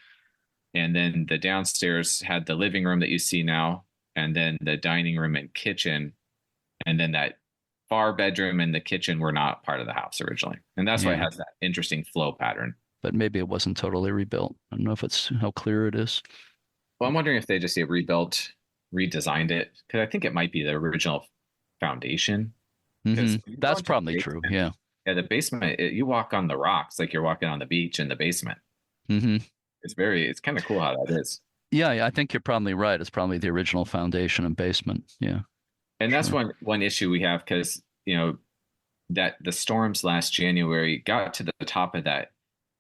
S3: And then the downstairs had the living room that you see now, and then the dining room and kitchen, and then that far bedroom and the kitchen were not part of the house originally. And that's why it has that interesting flow pattern.
S1: But maybe it wasn't totally rebuilt. I don't know if it's how clear it is.
S3: Well, I'm wondering if they just rebuilt, redesigned it, because I think it might be the original foundation.
S1: That's probably true. Yeah.
S3: Yeah, the basement, you walk on the rocks like you're walking on the beach in the basement. It's kind of cool how that is.
S1: Yeah, I think you're probably right. It's probably the original foundation and basement. Yeah.
S3: And that's one issue we have, because, that the storms last January got to the top of that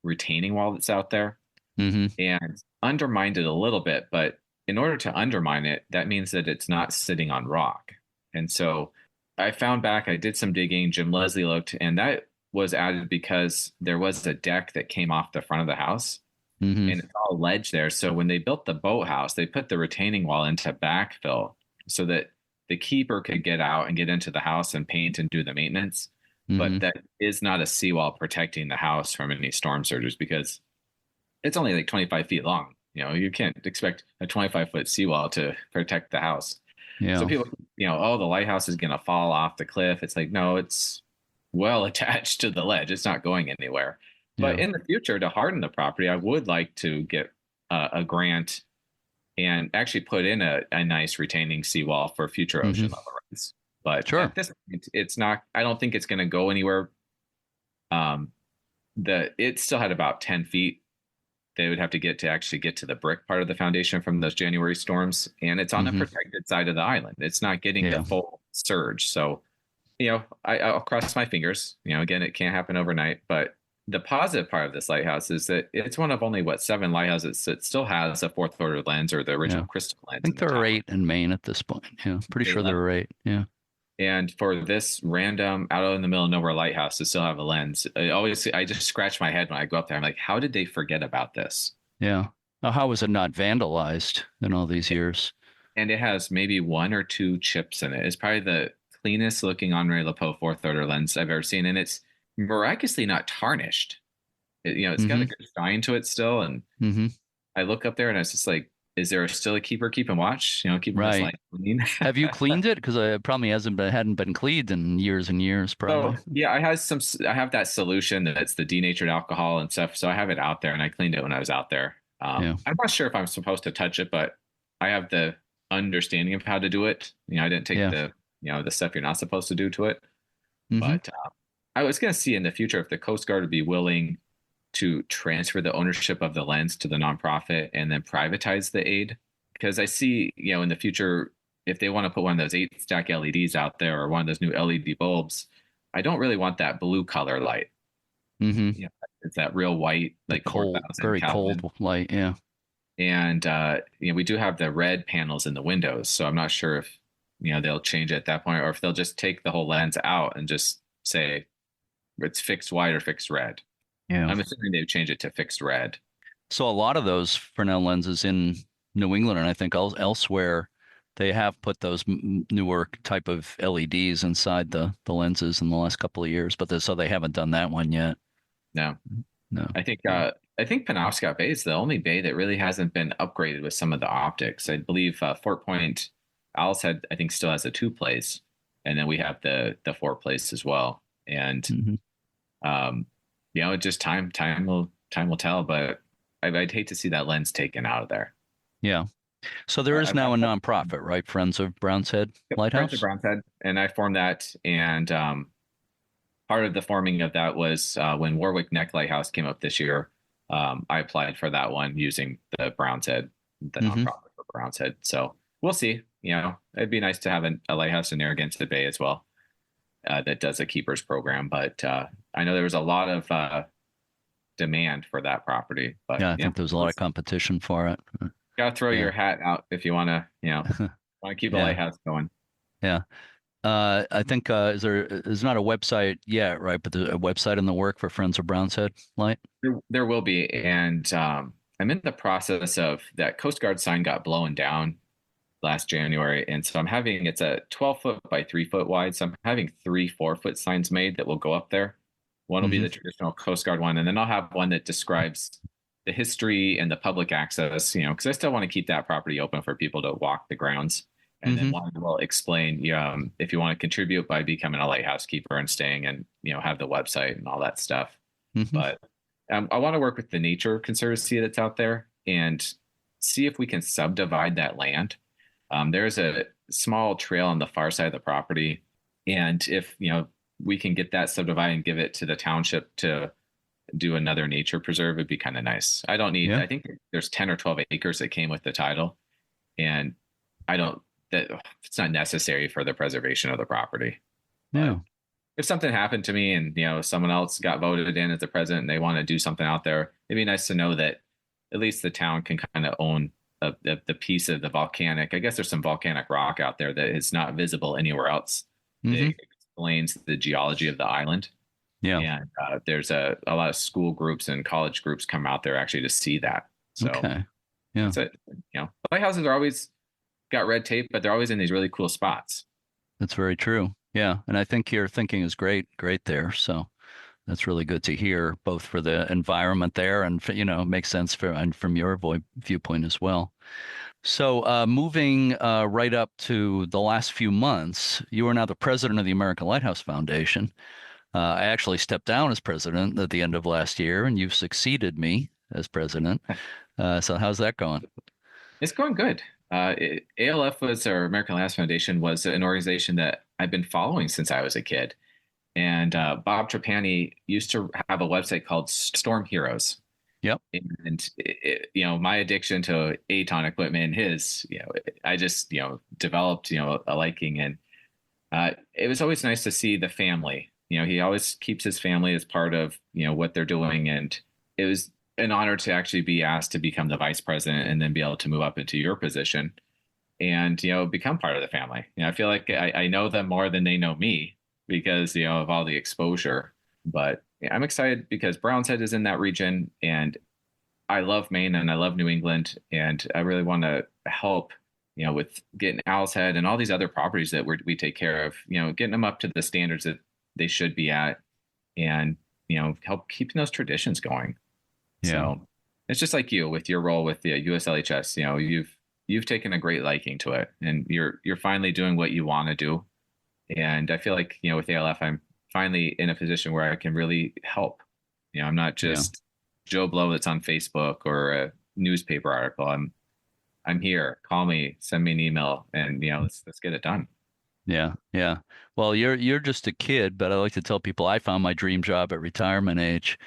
S3: retaining wall that's out there and undermined it a little bit. But in order to undermine it, that means that it's not sitting on rock. And so I did some digging, Jim Leslie looked, and that was added because there was a deck that came off the front of the house. And it's all ledge there. So when they built the boathouse, they put the retaining wall into backfill so that the keeper could get out and get into the house and paint and do the maintenance. But that is not a seawall protecting the house from any storm surges, because it's only like 25 feet long. You can't expect a 25-foot seawall to protect the house. Yeah. So people, the lighthouse is going to fall off the cliff. It's like, no, it's well attached to the ledge. It's not going anywhere. But
S1: Yeah.
S3: in the future, to harden the property, I would like to get a grant and actually put in a nice retaining seawall for future ocean level rise. But
S1: Sure.
S3: at this point, it's not. I don't think it's going to go anywhere. Um, it still had about 10 feet they would have to get to actually get to the brick part of the foundation from those January storms, and it's on a protected side of the island. It's not getting the
S1: Yeah.
S3: full surge. So, I'll cross my fingers. Again, it can't happen overnight, but the positive part of this lighthouse is that it's one of only 7 lighthouses that still has a fourth order lens or the original
S1: Yeah.
S3: crystal
S1: I
S3: lens in
S1: think
S3: the
S1: there are
S3: tower.
S1: 8 in Maine at this point. Yeah. Pretty sure there are 8. Yeah.
S3: And for this random out in the middle of nowhere lighthouse to still have a lens, I just scratch my head when I go up there. I'm like, how did they forget about this?
S1: Yeah. Now, how was it not vandalized in all these years?
S3: And it has maybe 1 or 2 chips in it. It's probably the cleanest looking Henri Lepeau fourth order lens I've ever seen, and it's miraculously not tarnished. It's got a good shine to it still. And I look up there and it's just like, is there still a keeper keeping watch? Keeping this light clean.
S1: Have you cleaned it? Because it probably hadn't been cleaned in years and years, probably.
S3: So yeah, I have that solution that's the denatured alcohol and stuff. So I have it out there, and I cleaned it when I was out there. I'm not sure if I'm supposed to touch it, but I have the understanding of how to do it. I didn't take the stuff you're not supposed to do to it. But I was going to see in the future if the Coast Guard would be willing to transfer the ownership of the lens to the nonprofit and then privatize the aid. Because I see, in the future, if they want to put one of those 8-stack LEDs out there or one of those new LED bulbs, I don't really want that blue color light. It's that real white, like
S1: cold, very
S3: Kelvin.
S1: cold light. Yeah.
S3: And, we do have the red panels in the windows. So I'm not sure if, they'll change it at that point or if they'll just take the whole lens out and just say it's fixed white or fixed red.
S1: Yeah.
S3: I'm assuming they've changed it to fixed red.
S1: So a lot of those Fresnel lenses in New England, and I think elsewhere, they have put those newer type of LEDs inside the lenses in the last couple of years, but so they haven't done that one yet.
S3: No. I think Penobscot Bay is the only bay that really hasn't been upgraded with some of the optics. I believe Fort Point, Owl's Head, I think still has a 2-place, and then we have the 4-place as well. And just time will tell, but I'd hate to see that lens taken out of there. Yeah.
S1: So there is now a nonprofit, right? Friends of Browns Head Lighthouse?
S3: Friends of Browns Head. And I formed that. And part of the forming of that was when Warwick Neck Lighthouse came up this year, I applied for that one using the Browns Head, the nonprofit for Browns Head. So we'll see. It'd be nice to have a lighthouse in Narragansett Bay as well that does a keepers program. But I know there was a lot of demand for that property. But
S1: I think there was a lot of competition for it.
S3: Gotta throw your hat out if you want to, want to keep a lighthouse going. Yeah.
S1: I think there's not a website yet, right? But there's a website in the work for Friends of Browns Head Light.
S3: There will be, and I'm in the process of that Coast Guard sign got blown down last January, and so it's a 12-foot by 3-foot wide. So I'm having 3 4-foot signs made that will go up there. One will be the traditional Coast Guard one, and then I'll have one that describes the history and the public access, because I still want to keep that property open for people to walk the grounds. And then one will explain, if you want to contribute by becoming a lighthouse keeper and staying and, have the website and all that stuff. But I want to work with the Nature Conservancy that's out there and see if we can subdivide that land. There's a small trail on the far side of the property. And if, we can get that subdivided and give it to the township to do another nature preserve, it'd be kind of nice. I think there's 10 or 12 acres that came with the title. And it's not necessary for the preservation of the property. Yeah. But if something happened to me and, someone else got voted in as the president and they want to do something out there, it'd be nice to know that at least the town can kind of own the piece of the volcanic. I guess there's some volcanic rock out there that is not visible anywhere else. It explains the geology of the island. Yeah. And there's a lot of school groups and college groups come out there actually to see that. So, lighthouses are always got red tape, but they're always in these really cool spots.
S1: That's very true. Yeah. And I think your thinking is great there. So that's really good to hear, both for the environment there and, makes sense from your viewpoint as well. So moving right up to the last few months, you are now the president of the American Lighthouse Foundation. I actually stepped down as president at the end of last year, and you've succeeded me as president. So how's that going?
S3: It's going good. ALF was, or American Lighthouse Foundation, was an organization that I've been following since I was a kid. And Bob Trapani used to have a website called Storm Heroes.
S1: Yep.
S3: And my addiction to ATON equipment, I just developed a liking, and it was always nice to see the family. He always keeps his family as part of what they're doing, and it was an honor to actually be asked to become the vice president and then be able to move up into your position and become part of the family. I feel like I know them more than they know me because of all the exposure. But I'm excited because Browns Head is in that region, and I love Maine and I love New England, and I really want to help with getting Owl's Head and all these other properties that we take care of, getting them up to the standards that they should be at, and help keeping those traditions going.
S1: Yeah.
S3: So it's just like you with your role with the USLHS. You've taken a great liking to it, and you're finally doing what you want to do. And I feel like with ALF, I'm finally in a position where I can really help. I'm not just Joe Blow that's on Facebook or a newspaper article. I'm here. Call me, send me an email, and let's get it done.
S1: Yeah, yeah. Well, you're just a kid, but I like to tell people I found my dream job at retirement age.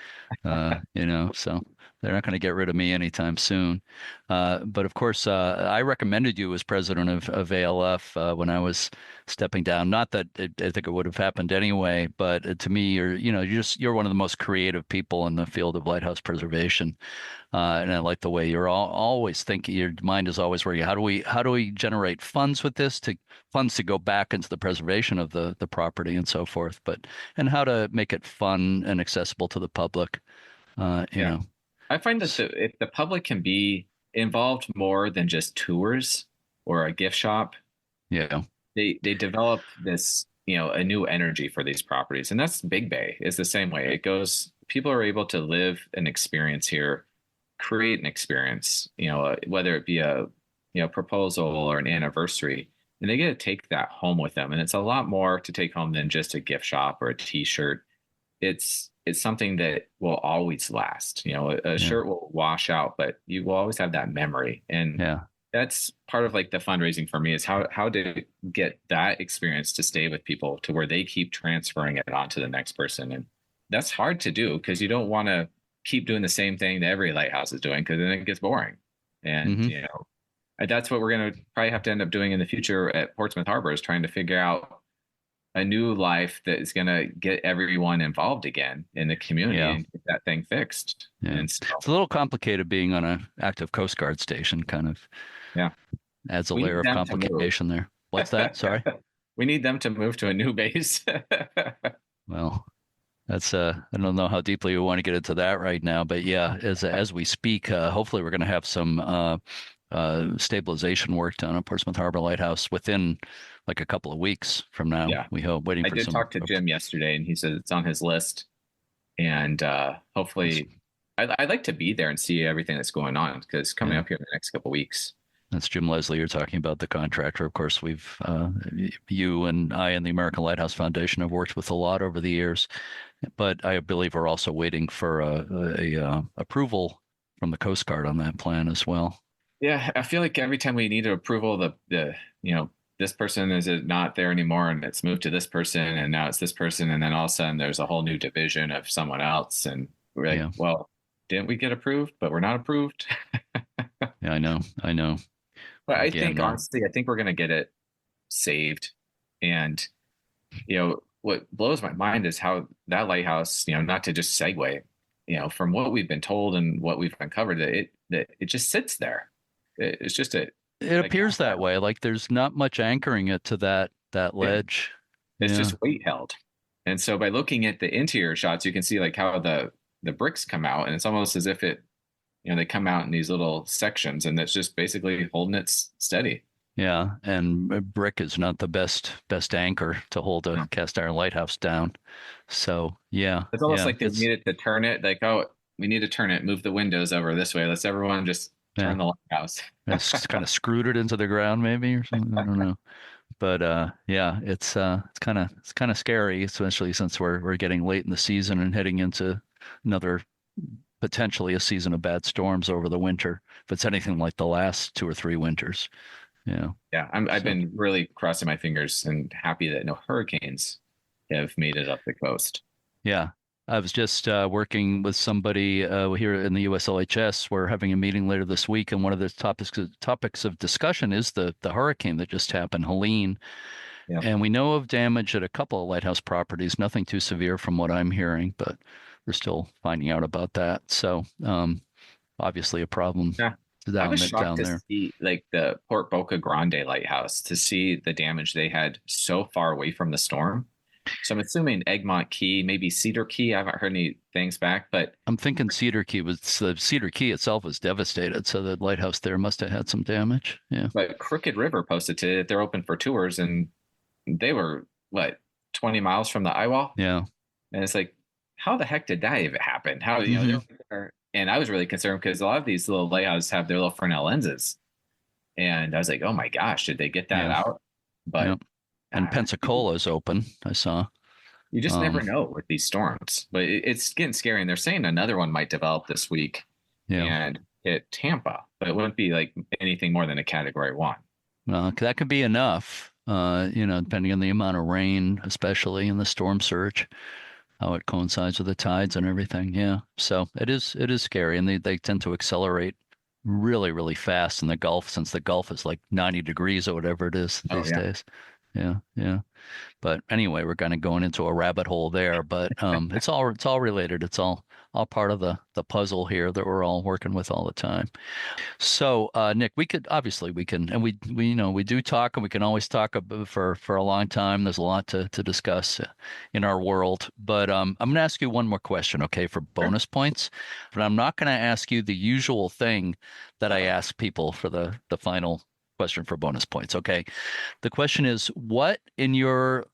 S1: So they're not going to get rid of me anytime soon. But of course, I recommended you as president of ALF when I was stepping down. Not that I think it would have happened anyway, but to me, you're one of the most creative people in the field of lighthouse preservation. And I like the way you're always thinking. Your mind is always working. How do we generate funds with this funds to go back into the preservation of the property and so forth, and how to make it fun and accessible to the public.
S3: I find that if the public can be involved more than just tours or a gift shop, they develop this a new energy for these properties, and that's Big Bay is the same way. It goes. People are able to live an experience here, create an experience, whether it be a proposal or an anniversary, and they get to take that home with them. And it's a lot more to take home than just a gift shop or a T-shirt. It's something that will always last. A shirt will wash out, but you will always have that memory. And that's part of like the fundraising for me is how to get that experience to stay with people to where they keep transferring it on to the next person. And that's hard to do because you don't want to keep doing the same thing that every lighthouse is doing because then it gets boring. And, that's what we're going to probably have to end up doing in the future at Portsmouth Harbor is trying to figure out a new life that is going to get everyone involved again in the community and get that thing fixed.
S1: Yeah.
S3: And so,
S1: it's a little complicated being on an active Coast Guard station, kind of adds a layer of complication there. What's that? Sorry?
S3: We need them to move to a new base.
S1: Well, that's I don't know how deeply we want to get into that right now, but as we speak, hopefully we're going to have some stabilization work done at Portsmouth Harbor Lighthouse within like a couple of weeks from now. We hope. I
S3: did talk to Jim yesterday, and he said it's on his list, and hopefully, I'd like to be there and see everything that's going on because coming up here in the next couple of weeks.
S1: That's Jim Leslie you're talking about, the contractor. Of course, we've you and I and the American Lighthouse Foundation have worked with a lot over the years, but I believe we're also waiting for a approval from the Coast Guard on that plan as well.
S3: Yeah, I feel like every time we need an approval, this person is not there anymore, and it's moved to this person, and now it's this person, and then all of a sudden there's a whole new division of someone else, and we're like, well, didn't we get approved? But we're not approved.
S1: Yeah, I know.
S3: But I think honestly, I think we're gonna get it saved, and what blows my mind is how that lighthouse, not to just segue, from what we've been told and what we've uncovered, that it just sits there. It's just it
S1: appears that way. Like there's not much anchoring it to that ledge.
S3: It's just weight held. And so by looking at the interior shots, you can see like how the bricks come out, and it's almost as if they come out in these little sections, and it's just basically holding it steady. Yeah,
S1: and brick is not the best anchor to hold a cast iron lighthouse down. So it's
S3: almost like they needed to turn it. Like, oh, we need to turn it, move the windows over this way. Let's everyone just turn the lighthouse.
S1: It's kind of screwed it into the ground, maybe, or something. I don't know. But yeah, it's kind of scary, especially since we're getting late in the season and heading into another potentially a season of bad storms over the winter. If it's anything like the last 2 or 3 winters, yeah.
S3: Yeah, I've
S1: So
S3: been really crossing my fingers and happy that no hurricanes have made it up the coast.
S1: yeah. I was just working with somebody here in the USLHS. We're having a meeting later this week, and one of the topics of discussion is the hurricane that just happened, Helene.
S3: Yeah.
S1: And we know of damage at a couple of lighthouse properties, nothing too severe from what I'm hearing, but we're still finding out about that. So obviously a problem
S3: Yeah. I was shocked
S1: down
S3: to
S1: there.
S3: see like the Port Boca Grande Lighthouse, to see the damage they had so far away from the storm. So I'm assuming Egmont Key, maybe Cedar Key. I haven't heard any things back, but
S1: I'm thinking Cedar Key itself was devastated, so the lighthouse there must have had some damage. Yeah.
S3: Crooked River posted today that they're open for tours, and they were what, 20 miles from the eye wall,
S1: Yeah.
S3: and it's like, how the heck did that even happen? How they're, and I was really concerned because a lot of these little lighthouses have their little Fresnel lenses, and I was like, oh my gosh, did they get that out? But
S1: Yep. And Pensacola is open, I saw.
S3: You just never know with these storms, but it's getting scary. And they're saying another one might develop this week and hit Tampa, but it wouldn't be like anything more than a Category 1.
S1: That could be enough, depending on the amount of rain, especially in the storm surge, how it coincides with the tides and everything. Yeah. So it is scary. And they tend to accelerate really, really fast in the Gulf, since the Gulf is like 90 degrees or whatever it is these days. Yeah. Yeah. But anyway, we're kind of going into a rabbit hole there, but it's all related. It's all part of the puzzle here that we're all working with all the time. So, Nick, we can, and we do talk, and we can always talk for a long time. There's a lot to discuss in our world, but I'm going to ask you one more question, okay, for bonus points. But I'm not going to ask you the usual thing that I ask people for the final question for bonus points. Okay. The question is, what in your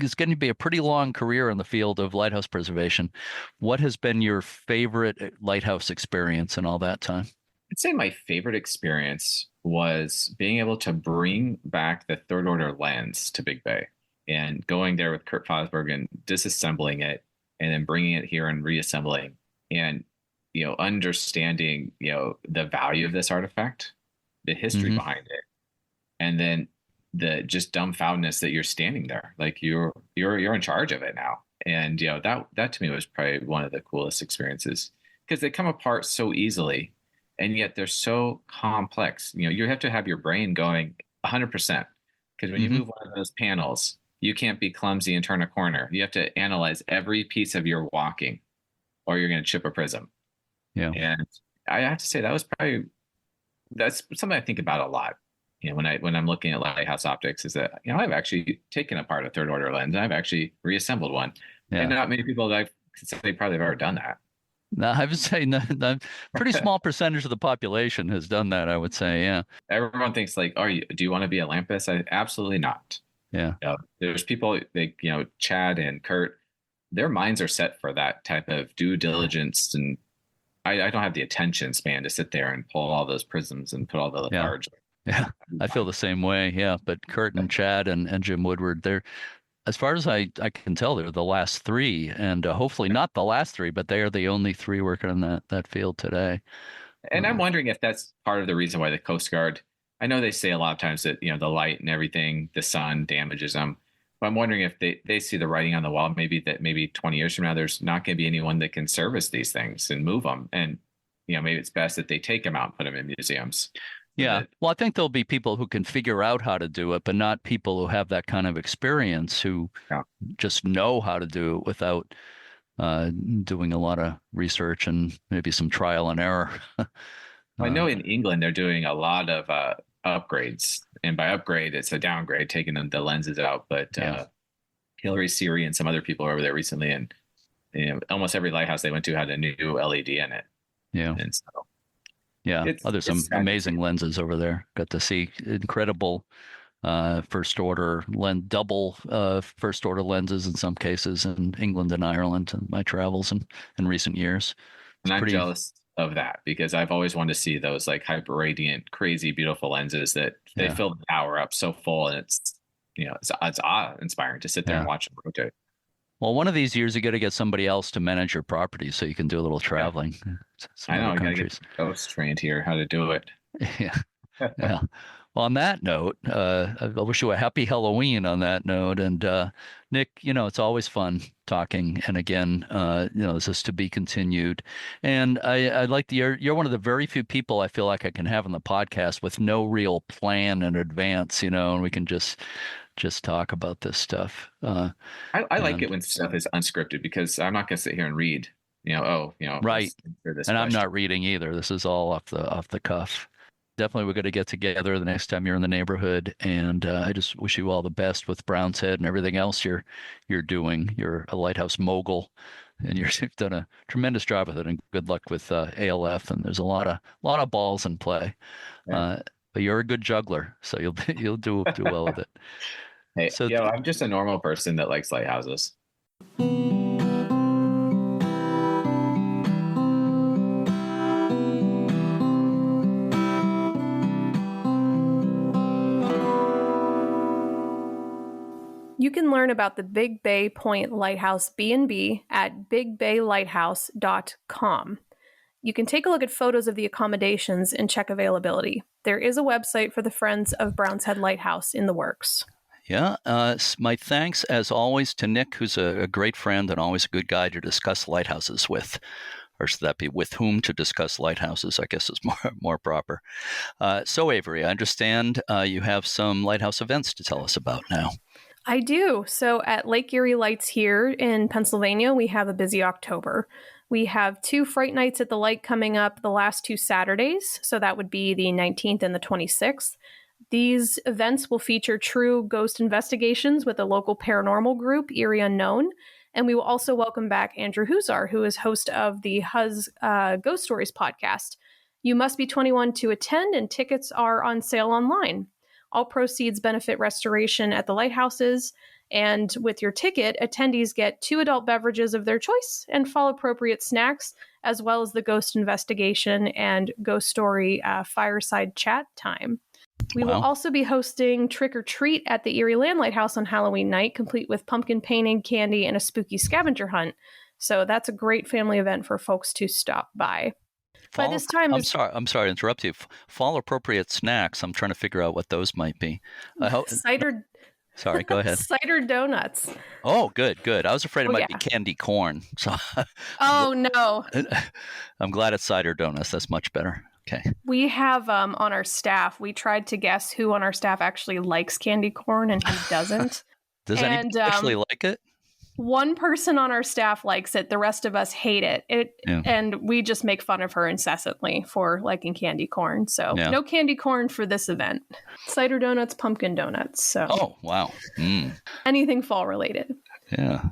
S1: it's going to be a pretty long career in the field of lighthouse preservation. What has been your favorite lighthouse experience in all that time?
S3: I'd say my favorite experience was being able to bring back the third order lens to Big Bay, and going there with Kurt Fosberg and disassembling it, and then bringing it here and reassembling, and understanding the value of this artifact, the history behind it, and then the just dumbfoundedness that you're standing there, like you're in charge of it now. And that to me was probably one of the coolest experiences, because they come apart so easily, and yet they're so complex. You have to have your brain going 100%, because when you move one of those panels, you can't be clumsy and turn a corner. You have to analyze every piece of your walking, or you're going to chip a prism.
S1: Yeah.
S3: And I have to say that's something I think about a lot. When I'm looking at lighthouse optics, is that I've actually taken apart a third order lens, and I've actually reassembled one, and not many people that I could say probably have ever done that.
S1: No, I would say a pretty small percentage of the population has done that, I would say. Yeah.
S3: Everyone thinks like, do you want to be a lampist? Absolutely not.
S1: Yeah.
S3: There's people like Chad and Kurt, their minds are set for that type of due diligence, and I don't have the attention span to sit there and pull all those prisms and put all the cards.
S1: Yeah, I feel the same way. Yeah, but Kurt and Chad and Jim Woodward, they're, as far as I can tell, they're the last three, and hopefully not the last three, but they are the only three working in that field today.
S3: And I'm wondering if that's part of the reason why the Coast Guard, I know they say a lot of times that the light and everything, the sun damages them, but I'm wondering if they see the writing on the wall, maybe 20 years from now there's not going to be anyone that can service these things and move them, and maybe it's best that they take them out and put them in museums.
S1: Yeah. Well, I think there'll be people who can figure out how to do it, but not people who have that kind of experience, who just know how to do it without doing a lot of research and maybe some trial and error.
S3: I know in England, they're doing a lot of upgrades, and by upgrade, it's a downgrade, taking the lenses out. But Hillary Siri and some other people were over there recently, and almost every lighthouse they went to had a new LED in it. Yeah. And so, there's some amazing lenses over there. Got to see incredible first order double first order lenses in some cases in England and Ireland in my travels in recent years. And I'm jealous of that, because I've always wanted to see those like hyper radiant, crazy, beautiful lenses that they fill the tower up so full, and it's awe-inspiring to sit there and watch them rotate.
S1: Well, one of these years you got to get somebody else to manage your property so you can do a little traveling.
S3: I know. I got to get ghost trained here how to do it.
S1: Yeah. Yeah. Well, on that note, I wish you a happy Halloween on that note. And Nick, it's always fun talking. And again, this is to be continued. And I like you're one of the very few people I feel like I can have on the podcast with no real plan in advance, and we can just talk about this stuff.
S3: I like it when stuff is unscripted because I'm not going to sit here and read,
S1: right. And I'm not reading either. This is all off the cuff. Definitely we're going to get together the next time you're in the neighborhood. And I just wish you all the best with Browns Head and everything else you're doing. You're a lighthouse mogul and you've done a tremendous job with it, and good luck with ALF. And there's a lot of balls in play. Yeah. But you're a good juggler, so you'll do well with it.
S3: Hey, so I'm just a normal person that likes lighthouses.
S2: You can learn about the Big Bay Point Lighthouse B&B at bigbaylighthouse.com. You can take a look at photos of the accommodations and check availability. There is a website for the Friends of Browns Head Lighthouse in the works.
S1: Yeah. My thanks, as always, to Nick, who's a great friend and always a good guy to discuss lighthouses with. Or should that be with whom to discuss lighthouses, I guess is more proper. So, Avery, I understand you have some lighthouse events to tell us about now.
S2: I do. So at Lake Erie Lights here in Pennsylvania, we have a busy October. We have 2 Fright Nights at the Light coming up the last 2 Saturdays. So that would be the 19th and the 26th. These events will feature true ghost investigations with a local paranormal group, Erie Unknown. And we will also welcome back Andrew Huzar, who is host of the Huz Ghost Stories podcast. You must be 21 to attend, and tickets are on sale online. All proceeds benefit restoration at the lighthouses, and with your ticket, attendees get 2 adult beverages of their choice and fall-appropriate snacks, as well as the ghost investigation and ghost story fireside chat time. We will also be hosting Trick or Treat at the Erie Land Lighthouse on Halloween night, complete with pumpkin painting, candy, and a spooky scavenger hunt. So that's a great family event for folks to stop by. By this time,
S1: I'm sorry to interrupt you. Fall appropriate snacks. I'm trying to figure out what those might be.
S2: Cider.
S1: Sorry, go ahead.
S2: Cider donuts.
S1: Oh, good. I was afraid it might be candy corn. So.
S2: Oh no.
S1: I'm glad it's cider donuts. That's much better. Okay.
S2: We have on our staff. We tried to guess who on our staff actually likes candy corn and who doesn't.
S1: Does anybody actually like it?
S2: One person on our staff likes it. The rest of us hate it. And we just make fun of her incessantly for liking candy corn. So no candy corn for this event. Cider donuts, pumpkin donuts. So.
S1: Oh, wow.
S2: Anything fall related.
S1: Yeah.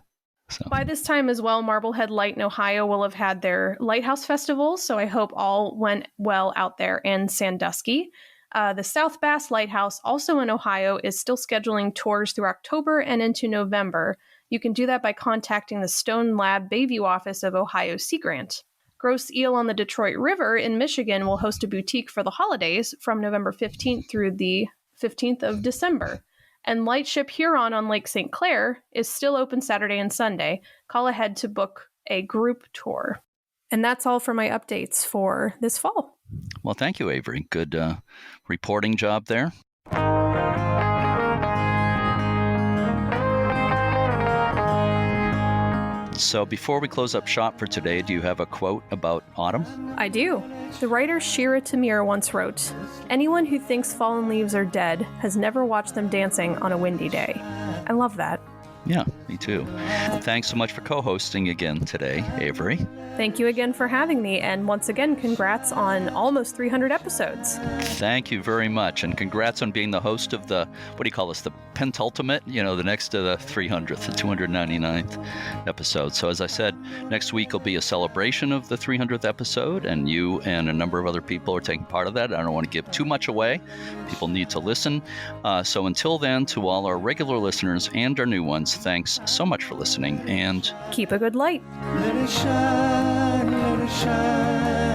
S1: So.
S2: By this time as well, Marblehead Light in Ohio will have had their Lighthouse Festival. So I hope all went well out there in Sandusky. The South Bass Lighthouse, also in Ohio, is still scheduling tours through October and into November. You can do that by contacting the Stone Lab Bayview office of Ohio Sea Grant. Gross Eel on the Detroit River in Michigan will host a boutique for the holidays from November 15th through the 15th of December. And Lightship Huron on Lake St. Clair is still open Saturday and Sunday. Call ahead to book a group tour. And that's all for my updates for this fall.
S1: Well, thank you, Avery. Good reporting job there. So before we close up shop for today, do you have a quote about autumn?
S2: I do. The writer Shira Tamir once wrote, "Anyone who thinks fallen leaves are dead has never watched them dancing on a windy day." I love that.
S1: Yeah, me too. Thanks so much for co-hosting again today, Avery.
S2: Thank you again for having me, and once again, congrats on almost 300 episodes.
S1: Thank you very much, and congrats on being the host of the, what do you call this, the pentultimate, the next to the 300th, the 299th episode. So as I said, next week will be a celebration of the 300th episode, and you and a number of other people are taking part of that. I don't want to give too much away. People need to listen. So until then, to all our regular listeners and our new ones, thanks so much for listening, and
S2: keep a good light.
S4: Let it shine, let it shine.